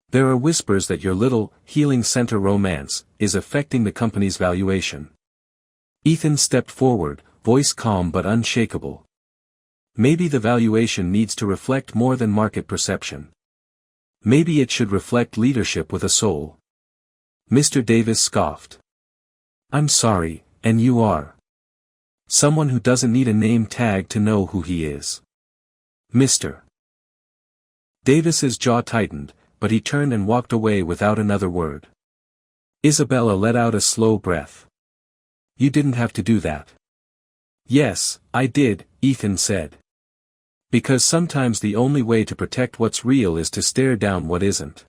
There are whispers that your little, healing center romance, is affecting the company's valuation. Ethan stepped forward, voice calm but unshakable. Maybe the valuation needs to reflect more than market perception. Maybe it should reflect leadership with a soul. Mr. Davis scoffed. I'm sorry, and you are. Someone who doesn't need a name tag to know who he is. Mr. Davis's jaw tightened, but he turned and walked away without another word. Isabella let out a slow breath. You didn't have to do that. Yes, I did, Ethan said. Because sometimes the only way to protect what's real is to stare down what isn't.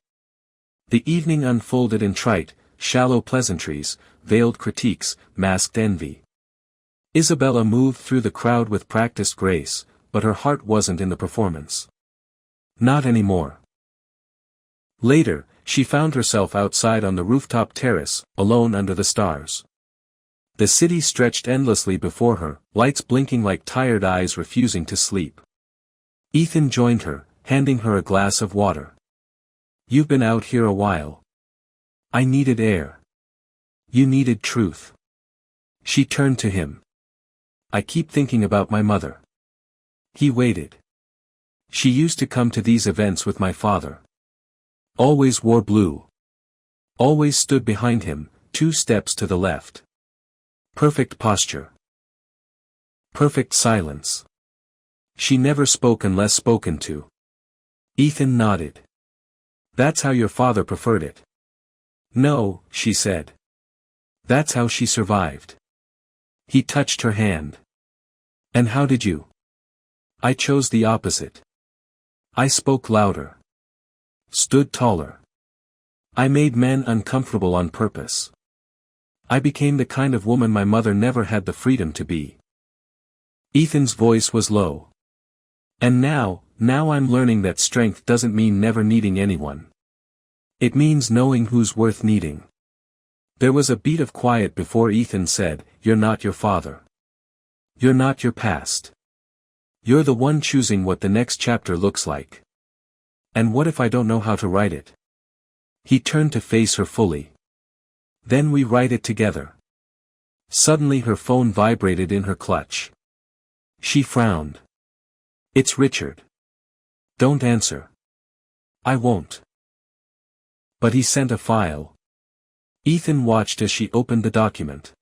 The evening unfolded in trite, shallow pleasantries, veiled critiques, masked envy. Isabella moved through the crowd with practiced grace, but her heart wasn't in the performance. Not anymore. Later, she found herself outside on the rooftop terrace, alone under the stars. The city stretched endlessly before her, lights blinking like tired eyes refusing to sleep. Ethan joined her, handing her a glass of water. You've been out here a while. I needed air. You needed truth. She turned to him. I keep thinking about my mother. He waited. She used to come to these events with my father. Always wore blue. Always stood behind him, 2 steps to the left. Perfect posture. Perfect silence. She never spoke unless spoken to. Ethan nodded. That's how your father preferred it. No, she said. That's how she survived. He touched her hand. And how did you? I chose the opposite. I spoke louder. Stood taller. I made men uncomfortable on purpose. I became the kind of woman my mother never had the freedom to be. Ethan's voice was low. And now I'm learning that strength doesn't mean never needing anyone. It means knowing who's worth needing. There was a beat of quiet before Ethan said, You're not your father. You're not your past. You're the one choosing what the next chapter looks like. And what if I don't know how to write it? He turned to face her fully. Then we write it together. Suddenly her phone vibrated in her clutch. She frowned. It's Richard. Don't answer. I won't. But he sent a file. Ethan watched as she opened the document.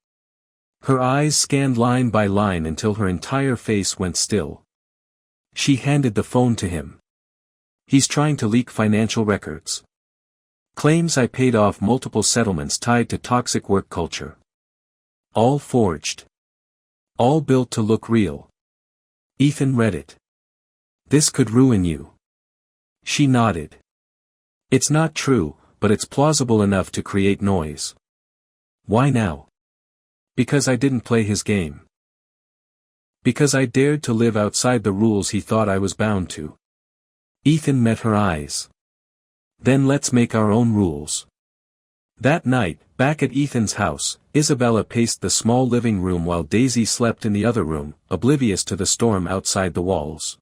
Her eyes scanned line by line until her entire face went still. She handed the phone to him. He's trying to leak financial records. Claims I paid off multiple settlements tied to toxic work culture. All forged. All built to look real. Ethan read it. This could ruin you. She nodded. It's not true, but it's plausible enough to create noise. Why now? Because I didn't play his game. Because I dared to live outside the rules he thought I was bound to. Ethan met her eyes. Then let's make our own rules. That night, back at Ethan's house, Isabella paced the small living room while Daisy slept in the other room, oblivious to the storm outside the walls.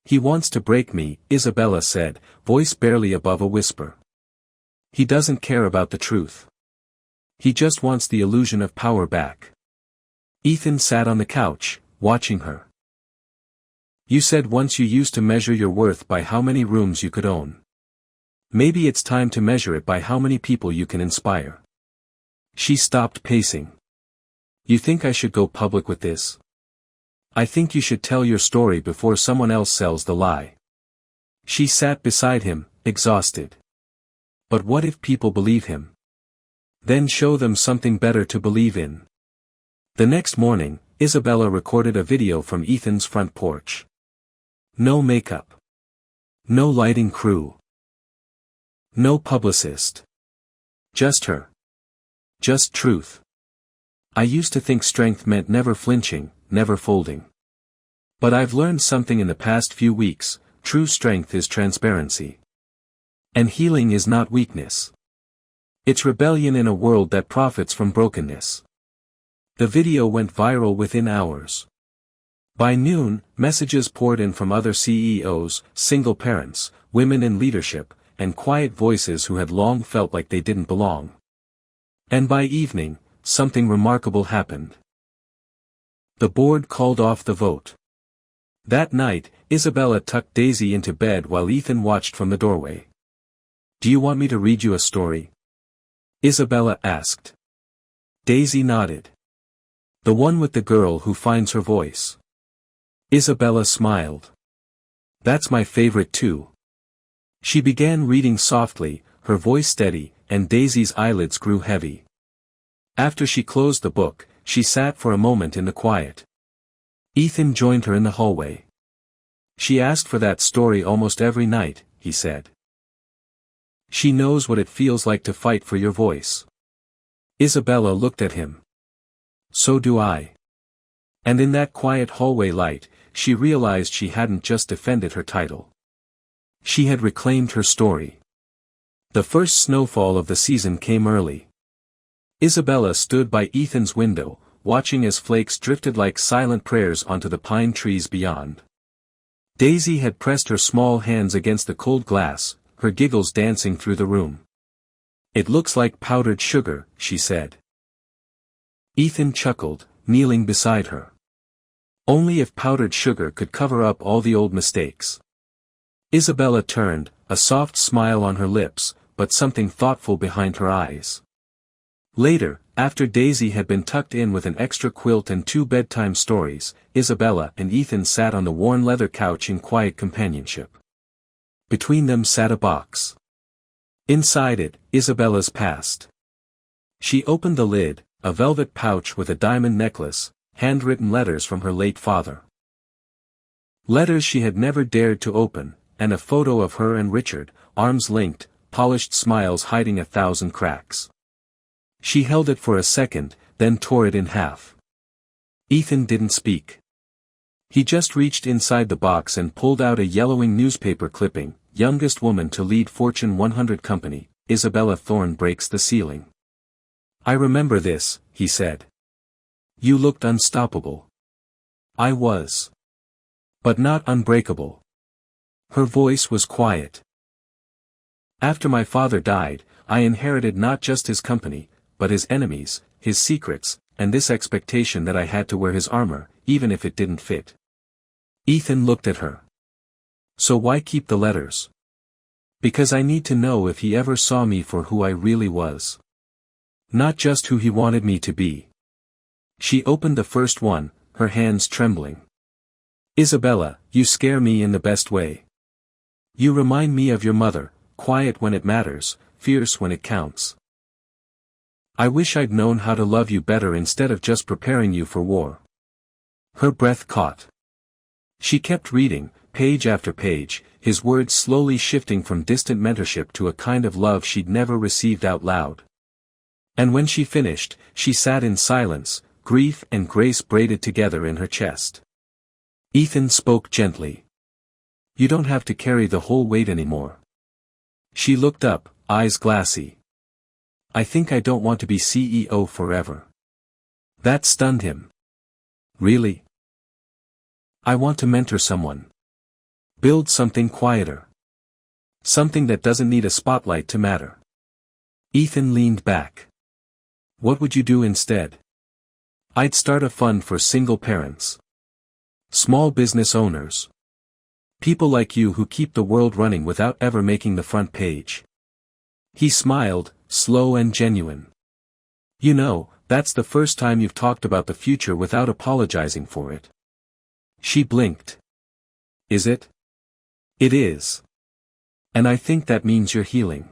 He wants to break me, Isabella said, voice barely above a whisper. He doesn't care about the truth. He just wants the illusion of power back. Ethan sat on the couch, watching her. You said once you used to measure your worth by how many rooms you could own. Maybe it's time to measure it by how many people you can inspire. She stopped pacing. You think I should go public with this? I think you should tell your story before someone else sells the lie. She sat beside him, exhausted. But what if people believe him? Then show them something better to believe in. The next morning, Isabella recorded a video from Ethan's front porch. No makeup. No lighting crew. No publicist. Just her. Just truth. I used to think strength meant never flinching, never folding. But I've learned something in the past few weeks, true strength is transparency. And healing is not weakness. It's rebellion in a world that profits from brokenness. The video went viral within hours. By noon, messages poured in from other CEOs, single parents, women in leadership, and quiet voices who had long felt like they didn't belong. And by evening, something remarkable happened. The board called off the vote. That night, Isabella tucked Daisy into bed while Ethan watched from the doorway. Do you want me to read you a story? Isabella asked. Daisy nodded. The one with the girl who finds her voice. Isabella smiled. That's my favorite too. She began reading softly, her voice steady, and Daisy's eyelids grew heavy. After she closed the book, she sat for a moment in the quiet. Ethan joined her in the hallway. "She asked for that story almost every night," he said. "She knows what it feels like to fight for your voice." Isabella looked at him. "So do I." And in that quiet hallway light, she realized she hadn't just defended her title. She had reclaimed her story. The first snowfall of the season came early. Isabella stood by Ethan's window, watching as flakes drifted like silent prayers onto the pine trees beyond. Daisy had pressed her small hands against the cold glass, her giggles dancing through the room. "It looks like powdered sugar," she said. Ethan chuckled, kneeling beside her. Only if powdered sugar could cover up all the old mistakes. Isabella turned, a soft smile on her lips, but something thoughtful behind her eyes. Later, after Daisy had been tucked in with an extra quilt and 2 bedtime stories, Isabella and Ethan sat on the worn leather couch in quiet companionship. Between them sat a box. Inside it, Isabella's past. She opened the lid, a velvet pouch with a diamond necklace, handwritten letters from her late father. Letters she had never dared to open, and a photo of her and Richard, arms linked, polished smiles hiding 1,000 cracks. She held it for a second, then tore it in half. Ethan didn't speak. He just reached inside the box and pulled out a yellowing newspaper clipping, "Youngest woman to lead Fortune 100 company, Isabella Thorne breaks the ceiling." "I remember this," he said. "You looked unstoppable." "I was. But not unbreakable." Her voice was quiet. "After my father died, I inherited not just his company, but his enemies, his secrets, and this expectation that I had to wear his armor, even if it didn't fit." Ethan looked at her. "So why keep the letters?" "Because I need to know if he ever saw me for who I really was. Not just who he wanted me to be." She opened the first one, her hands trembling. "Isabella, you scare me in the best way. You remind me of your mother, quiet when it matters, fierce when it counts. I wish I'd known how to love you better instead of just preparing you for war." Her breath caught. She kept reading, page after page, his words slowly shifting from distant mentorship to a kind of love she'd never received out loud. And when she finished, she sat in silence, grief and grace braided together in her chest. Ethan spoke gently. "You don't have to carry the whole weight anymore." She looked up, eyes glassy. "I think I don't want to be CEO forever." That stunned him. "Really?" "I want to mentor someone. Build something quieter. Something that doesn't need a spotlight to matter." Ethan leaned back. "What would you do instead?" "I'd start a fund for single parents. Small business owners. People like you who keep the world running without ever making the front page." He smiled, slow and genuine. "You know, that's the first time you've talked about the future without apologizing for it." She blinked. "Is it?" "It is. And I think that means you're healing."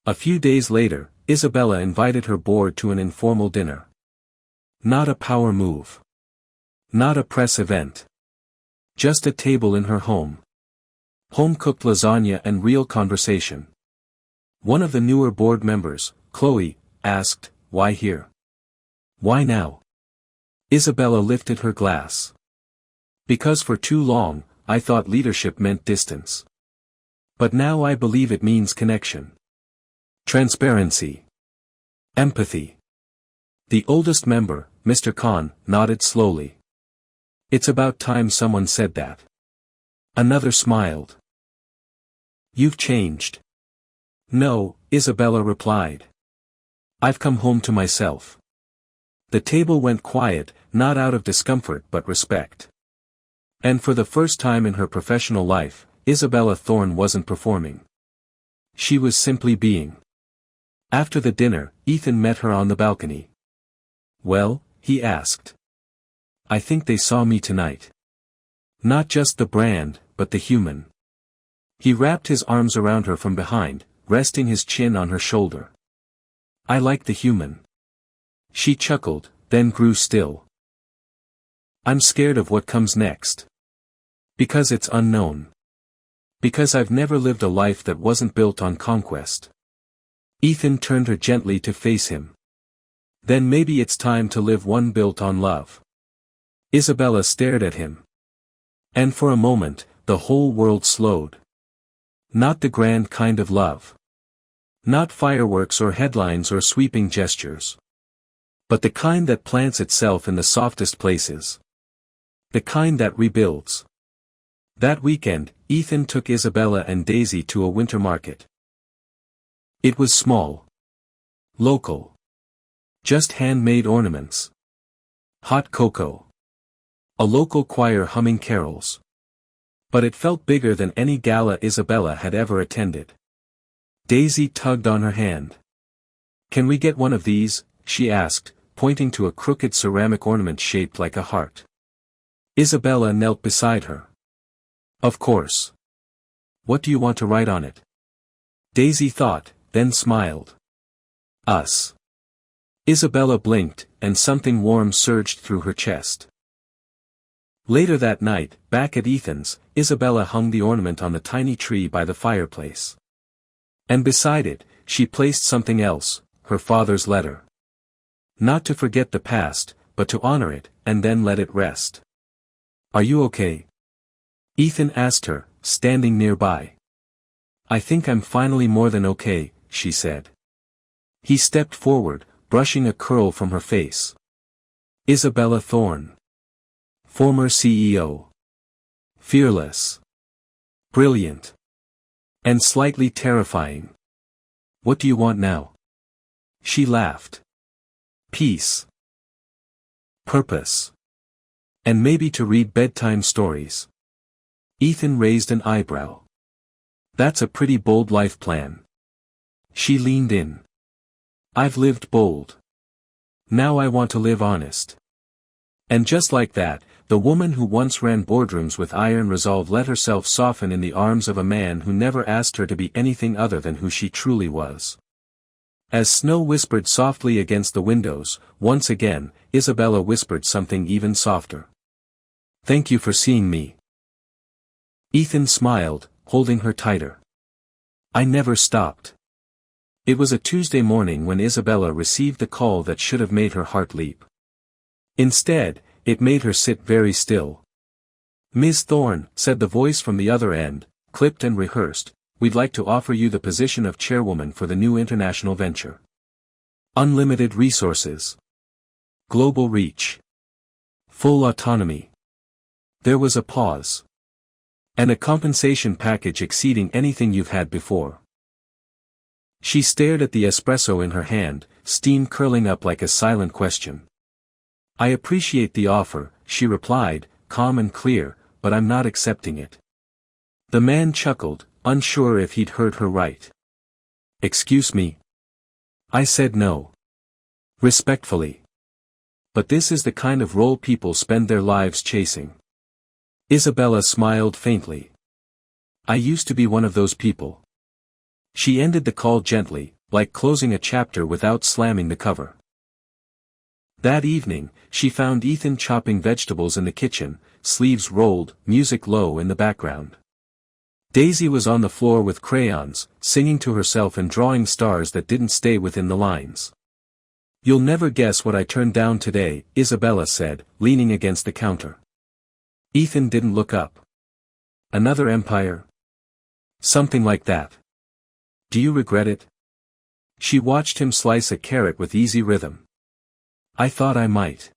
A few days later, Isabella invited her board to an informal dinner. Not a power move. Not a press event. Just a table in her home. Home-cooked lasagna and real conversation. One of the newer board members, Chloe, asked, "Why here? Why now?" Isabella lifted her glass. "Because for too long, I thought leadership meant distance. But now I believe it means connection. Transparency. Empathy." The oldest member, Mr. Khan, nodded slowly. "It's about time someone said that." Another smiled. "You've changed." "No," Isabella replied. "I've come home to myself." The table went quiet, not out of discomfort but respect. And for the first time in her professional life, Isabella Thorne wasn't performing. She was simply being. After the dinner, Ethan met her on the balcony. "Well," he asked. "I think they saw me tonight. Not just the brand, but the human. He wrapped his arms around her from behind, resting his chin on her shoulder. I like the human. She chuckled, then grew still. I'm scared of what comes next. Because it's unknown. Because I've never lived a life that wasn't built on conquest. Ethan turned her gently to face him. Then maybe it's time to live one built on love. Isabella stared at him. And for a moment, the whole world slowed. Not the grand kind of love. Not fireworks or headlines or sweeping gestures. But the kind that plants itself in the softest places. The kind that rebuilds. That weekend, Ethan took Isabella and Daisy to a winter market. It was small. Local. Just handmade ornaments. Hot cocoa. A local choir humming carols. But it felt bigger than any gala Isabella had ever attended. Daisy tugged on her hand. Can we get one of these? She asked, pointing to a crooked ceramic ornament shaped like a heart. Isabella knelt beside her. Of course. What do you want to write on it? Daisy thought, then smiled. Us. Isabella blinked, and something warm surged through her chest. Later that night, back at Ethan's, Isabella hung the ornament on the tiny tree by the fireplace. And beside it, she placed something else, her father's letter. Not to forget the past, but to honor it, and then let it rest. Are you okay? Ethan asked her, standing nearby. I think I'm finally more than okay, she said. He stepped forward, brushing a curl from her face. Isabella Thorne. Former CEO. Fearless. Brilliant. And slightly terrifying. What do you want now? She laughed. Peace. Purpose. And maybe to read bedtime stories. Ethan raised an eyebrow. That's a pretty bold life plan. She leaned in. I've lived bold. Now I want to live honest. And just like that, the woman who once ran boardrooms with iron resolve let herself soften in the arms of a man who never asked her to be anything other than who she truly was. As snow whispered softly against the windows, once again, Isabella whispered something even softer. Thank you for seeing me. Ethan smiled, holding her tighter. I never stopped. It was a Tuesday morning when Isabella received the call that should have made her heart leap. Instead, it made her sit very still. Ms. Thorne, said the voice from the other end, clipped and rehearsed, we'd like to offer you the position of chairwoman for the new international venture. Unlimited resources. Global reach. Full autonomy. There was a pause. And a compensation package exceeding anything you've had before. She stared at the espresso in her hand, steam curling up like a silent question. I appreciate the offer, she replied, calm and clear, but I'm not accepting it. The man chuckled, unsure if he'd heard her right. Excuse me? I said no. Respectfully. But this is the kind of role people spend their lives chasing. Isabella smiled faintly. I used to be one of those people. She ended the call gently, like closing a chapter without slamming the cover. That evening, she found Ethan chopping vegetables in the kitchen, sleeves rolled, music low in the background. Daisy was on the floor with crayons, singing to herself and drawing stars that didn't stay within the lines. You'll never guess what I turned down today, Isabella said, leaning against the counter. Ethan didn't look up. Another empire? Something like that. Do you regret it? She watched him slice a carrot with easy rhythm. I thought I might.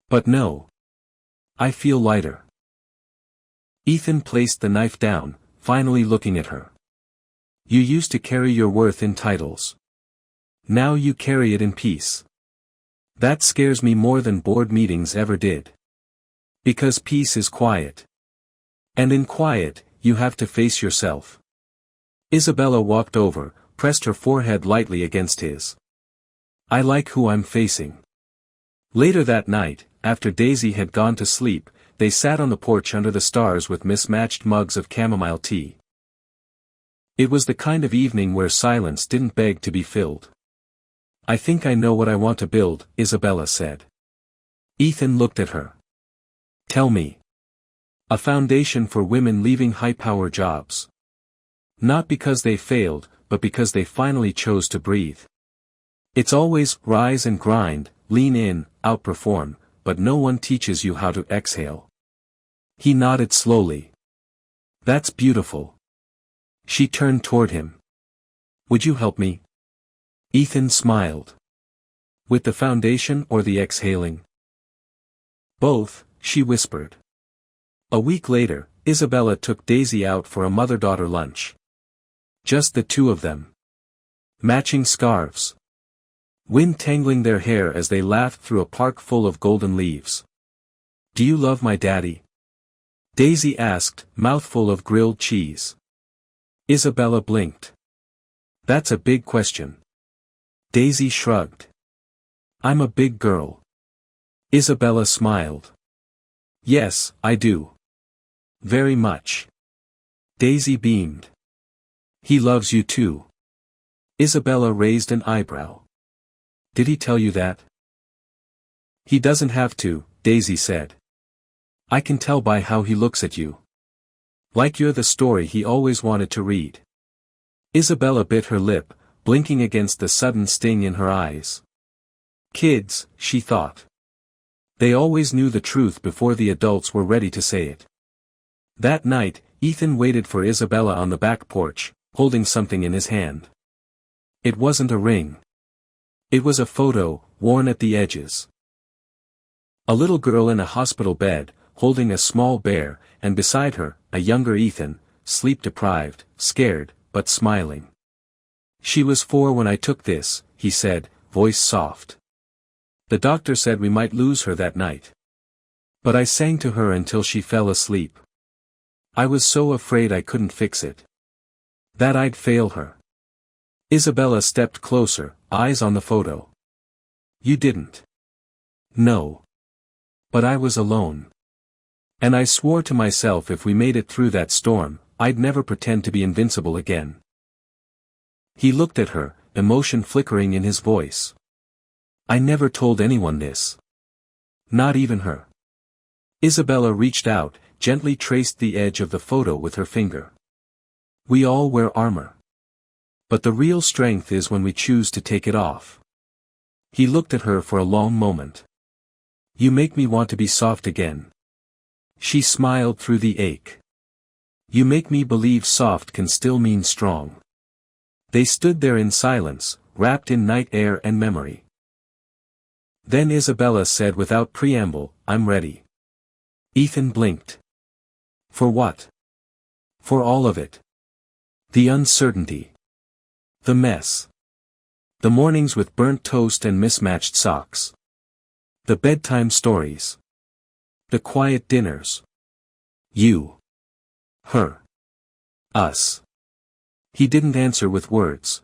But no. I feel lighter. Ethan placed the knife down, finally looking at her. You used to carry your worth in titles. Now you carry it in peace. That scares me more than board meetings ever did. Because peace is quiet. And in quiet, you have to face yourself. Isabella walked over, pressed her forehead lightly against his. I like who I'm facing. Later that night, after Daisy had gone to sleep, they sat on the porch under the stars with mismatched mugs of chamomile tea. It was the kind of evening where silence didn't beg to be filled. "I think I know what I want to build," Isabella said. Ethan looked at her. "Tell me." "A foundation for women leaving high-power jobs. Not because they failed, but because they finally chose to breathe. It's always rise and grind, lean in, outperform, but no one teaches you how to exhale." He nodded slowly. "That's beautiful." She turned toward him. "Would you help me?" Ethan smiled. "With the foundation or the exhaling?" "Both," she whispered. A week later, Isabella took Daisy out for a mother-daughter lunch. Just the two of them. Matching scarves. Wind tangling their hair as they laughed through a park full of golden leaves. "Do you love my daddy?" Daisy asked, mouthful of grilled cheese. Isabella blinked. "That's a big question." Daisy shrugged. "I'm a big girl." Isabella smiled. "Yes, I do. Very much." Daisy beamed. "He loves you too." Isabella raised an eyebrow. "Did he tell you that?" "He doesn't have to," Daisy said. "I can tell by how he looks at you. Like you're the story he always wanted to read." Isabella bit her lip, blinking against the sudden sting in her eyes. Kids, she thought. They always knew the truth before the adults were ready to say it. That night, Ethan waited for Isabella on the back porch, holding something in his hand. It wasn't a ring. It was a photo, worn at the edges. A little girl in a hospital bed, holding a small bear, and beside her, a younger Ethan, sleep-deprived, scared, but smiling. "She was 4 when I took this," he said, voice soft. "The doctor said we might lose her that night. But I sang to her until she fell asleep. I was so afraid I couldn't fix it. That I'd fail her." Isabella stepped closer, eyes on the photo. "You didn't." "No. But I was alone. And I swore to myself if we made it through that storm, I'd never pretend to be invincible again." He looked at her, emotion flickering in his voice. "I never told anyone this. Not even her." Isabella reached out, gently traced the edge of the photo with her finger. "We all wear armor. But the real strength is when we choose to take it off." He looked at her for a long moment. "You make me want to be soft again." She smiled through the ache. "You make me believe soft can still mean strong." They stood there in silence, wrapped in night air and memory. Then Isabella said without preamble, "I'm ready." Ethan blinked. "For what?" "For all of it. The uncertainty. The mess. The mornings with burnt toast and mismatched socks. The bedtime stories. The quiet dinners. You. Her. Us." He didn't answer with words.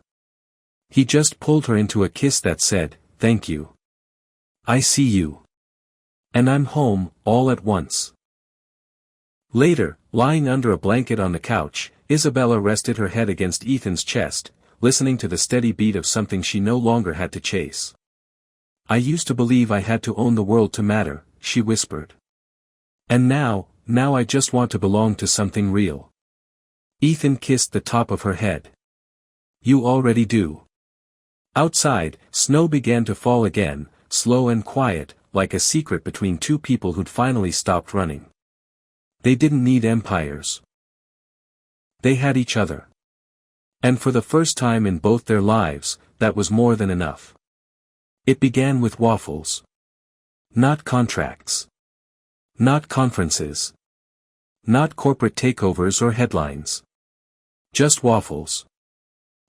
He just pulled her into a kiss that said, "Thank you. I see you. And I'm home, all at once." Later, lying under a blanket on the couch, Isabella rested her head against Ethan's chest, listening to the steady beat of something she no longer had to chase. "I used to believe I had to own the world to matter," she whispered. "And now I just want to belong to something real." Ethan kissed the top of her head. "You already do." Outside, snow began to fall again, slow and quiet, like a secret between two people who'd finally stopped running. They didn't need empires. They had each other. And for the first time in both their lives, that was more than enough. It began with waffles. Not contracts. Not conferences. Not corporate takeovers or headlines. Just waffles.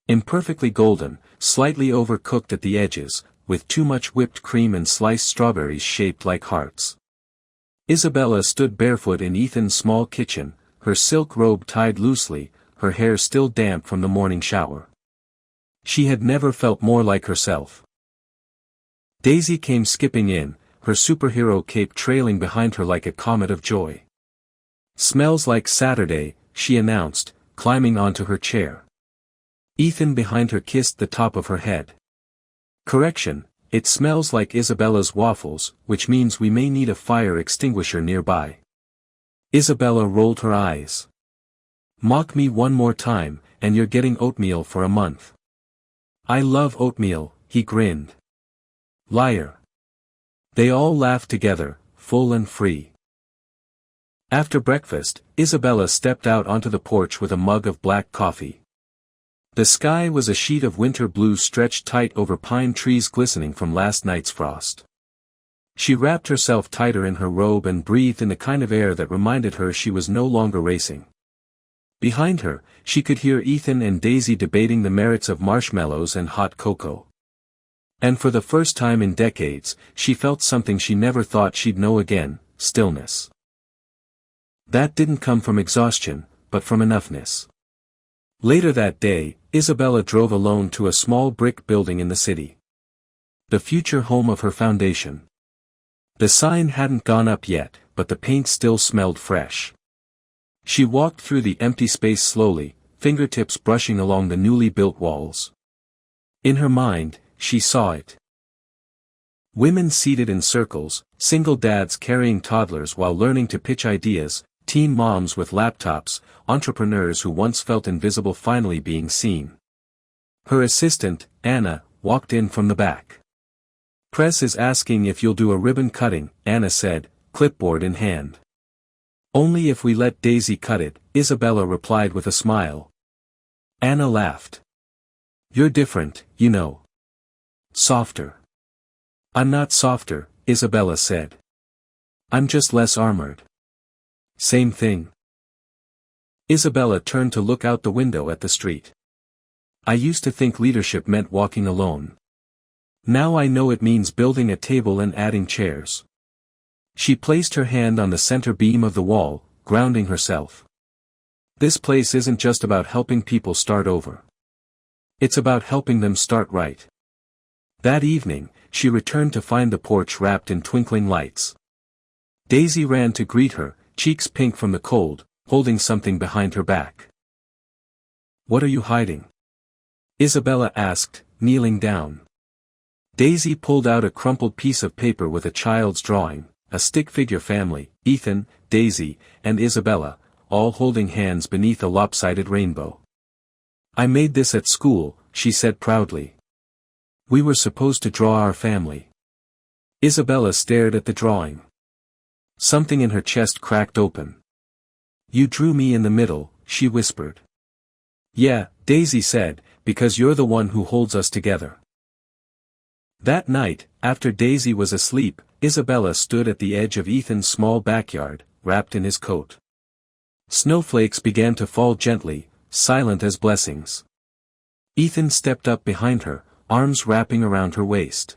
Imperfectly golden, slightly overcooked at the edges, with too much whipped cream and sliced strawberries shaped like hearts. Isabella stood barefoot in Ethan's small kitchen, her silk robe tied loosely, her hair still damp from the morning shower. She had never felt more like herself. Daisy came skipping in, her superhero cape trailing behind her like a comet of joy. "Smells like Saturday," she announced, climbing onto her chair. Ethan behind her kissed the top of her head. Correction, it smells like Isabella's waffles, which means we may need a fire extinguisher nearby. Isabella rolled her eyes. Mock me one more time, and you're getting oatmeal for a month. I love oatmeal, he grinned. Liar. They all laughed together, full and free. After breakfast, Isabella stepped out onto the porch with a mug of black coffee. The sky was a sheet of winter blue stretched tight over pine trees glistening from last night's frost. She wrapped herself tighter in her robe and breathed in the kind of air that reminded her she was no longer racing. Behind her, she could hear Ethan and Daisy debating the merits of marshmallows and hot cocoa. And for the first time in decades, she felt something she never thought she'd know again, stillness. That didn't come from exhaustion, but from enoughness. Later that day, Isabella drove alone to a small brick building in the city. The future home of her foundation. The sign hadn't gone up yet, but the paint still smelled fresh. She walked through the empty space slowly, fingertips brushing along the newly built walls. In her mind, she saw it. Women seated in circles, single dads carrying toddlers while learning to pitch ideas, teen moms with laptops, entrepreneurs who once felt invisible finally being seen. Her assistant, Anna, walked in from the back. Press is asking if you'll do a ribbon cutting, Anna said, clipboard in hand. Only if we let Daisy cut it, Isabella replied with a smile. Anna laughed. You're different, you know. Softer. I'm not softer, Isabella said. I'm just less armored. Same thing. Isabella turned to look out the window at the street. I used to think leadership meant walking alone. Now I know it means building a table and adding chairs. She placed her hand on the center beam of the wall, grounding herself. This place isn't just about helping people start over. It's about helping them start right. That evening, she returned to find the porch wrapped in twinkling lights. Daisy ran to greet her, cheeks pink from the cold, holding something behind her back. What are you hiding? Isabella asked, kneeling down. Daisy pulled out a crumpled piece of paper with a child's drawing, a stick figure family, Ethan, Daisy, and Isabella, all holding hands beneath a lopsided rainbow. I made this at school, she said proudly. We were supposed to draw our family. Isabella stared at the drawing. Something in her chest cracked open. You drew me in the middle, she whispered. Yeah, Daisy said, because you're the one who holds us together. That night, after Daisy was asleep, Isabella stood at the edge of Ethan's small backyard, wrapped in his coat. Snowflakes began to fall gently, silent as blessings. Ethan stepped up behind her, arms wrapping around her waist.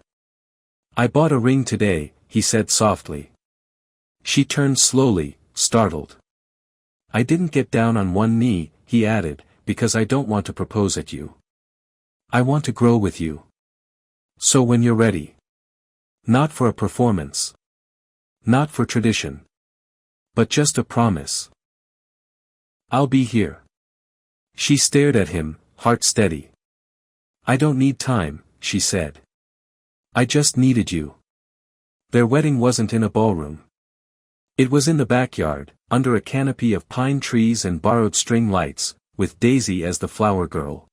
I bought a ring today, he said softly. She turned slowly, startled. I didn't get down on one knee, he added, because I don't want to propose at you. I want to grow with you. So when you're ready. Not for a performance. Not for tradition. But just a promise. I'll be here. She stared at him, heart steady. I don't need time, she said. I just needed you. Their wedding wasn't in a ballroom. It was in the backyard, under a canopy of pine trees and borrowed string lights, with Daisy as the flower girl.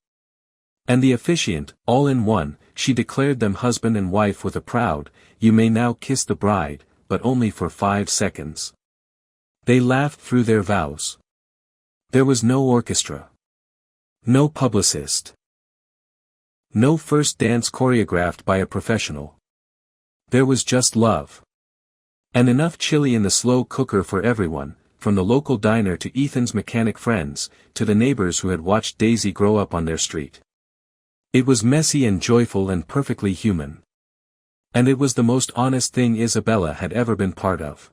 And the officiant, all in one, she declared them husband and wife with a proud, you may now kiss the bride, but only for 5 seconds. They laughed through their vows. There was no orchestra. No publicist. No first dance choreographed by a professional. There was just love. And enough chili in the slow cooker for everyone, from the local diner to Ethan's mechanic friends, to the neighbors who had watched Daisy grow up on their street. It was messy and joyful and perfectly human. And it was the most honest thing Isabella had ever been part of.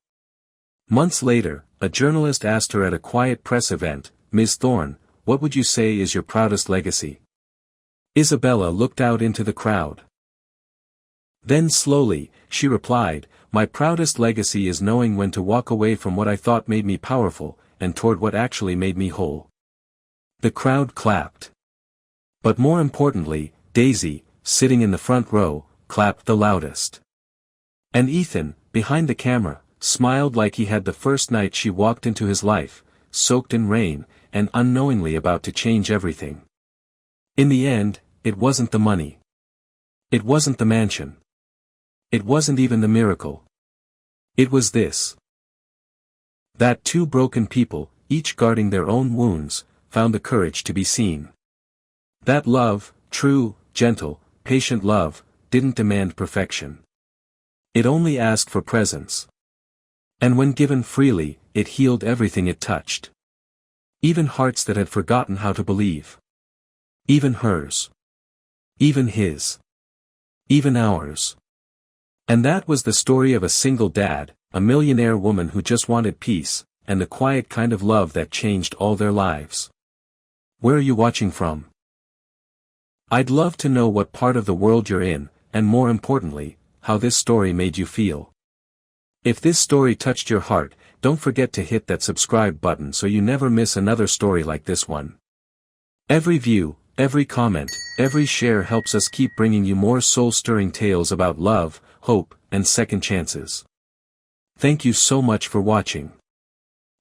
Months later, a journalist asked her at a quiet press event, Ms. Thorne, what would you say is your proudest legacy? Isabella looked out into the crowd. Then slowly, she replied, my proudest legacy is knowing when to walk away from what I thought made me powerful, and toward what actually made me whole. The crowd clapped. But more importantly, Daisy, sitting in the front row, clapped the loudest. And Ethan, behind the camera, smiled like he had the first night she walked into his life, soaked in rain, and unknowingly about to change everything. In the end, it wasn't the money. It wasn't the mansion. It wasn't even the miracle. It was this. That two broken people, each guarding their own wounds, found the courage to be seen. That love, true, gentle, patient love, didn't demand perfection. It only asked for presence. And when given freely, it healed everything it touched. Even hearts that had forgotten how to believe. Even hers. Even his. Even ours. And that was the story of a single dad, a millionaire woman who just wanted peace, and the quiet kind of love that changed all their lives. Where are you watching from? I'd love to know what part of the world you're in, and more importantly, how this story made you feel. If this story touched your heart, don't forget to hit that subscribe button so you never miss another story like this one. Every view, every comment, every share helps us keep bringing you more soul-stirring tales about love, hope, and second chances. Thank you so much for watching.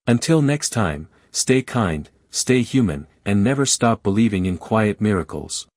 Until next time, stay kind, stay human, and never stop believing in quiet miracles.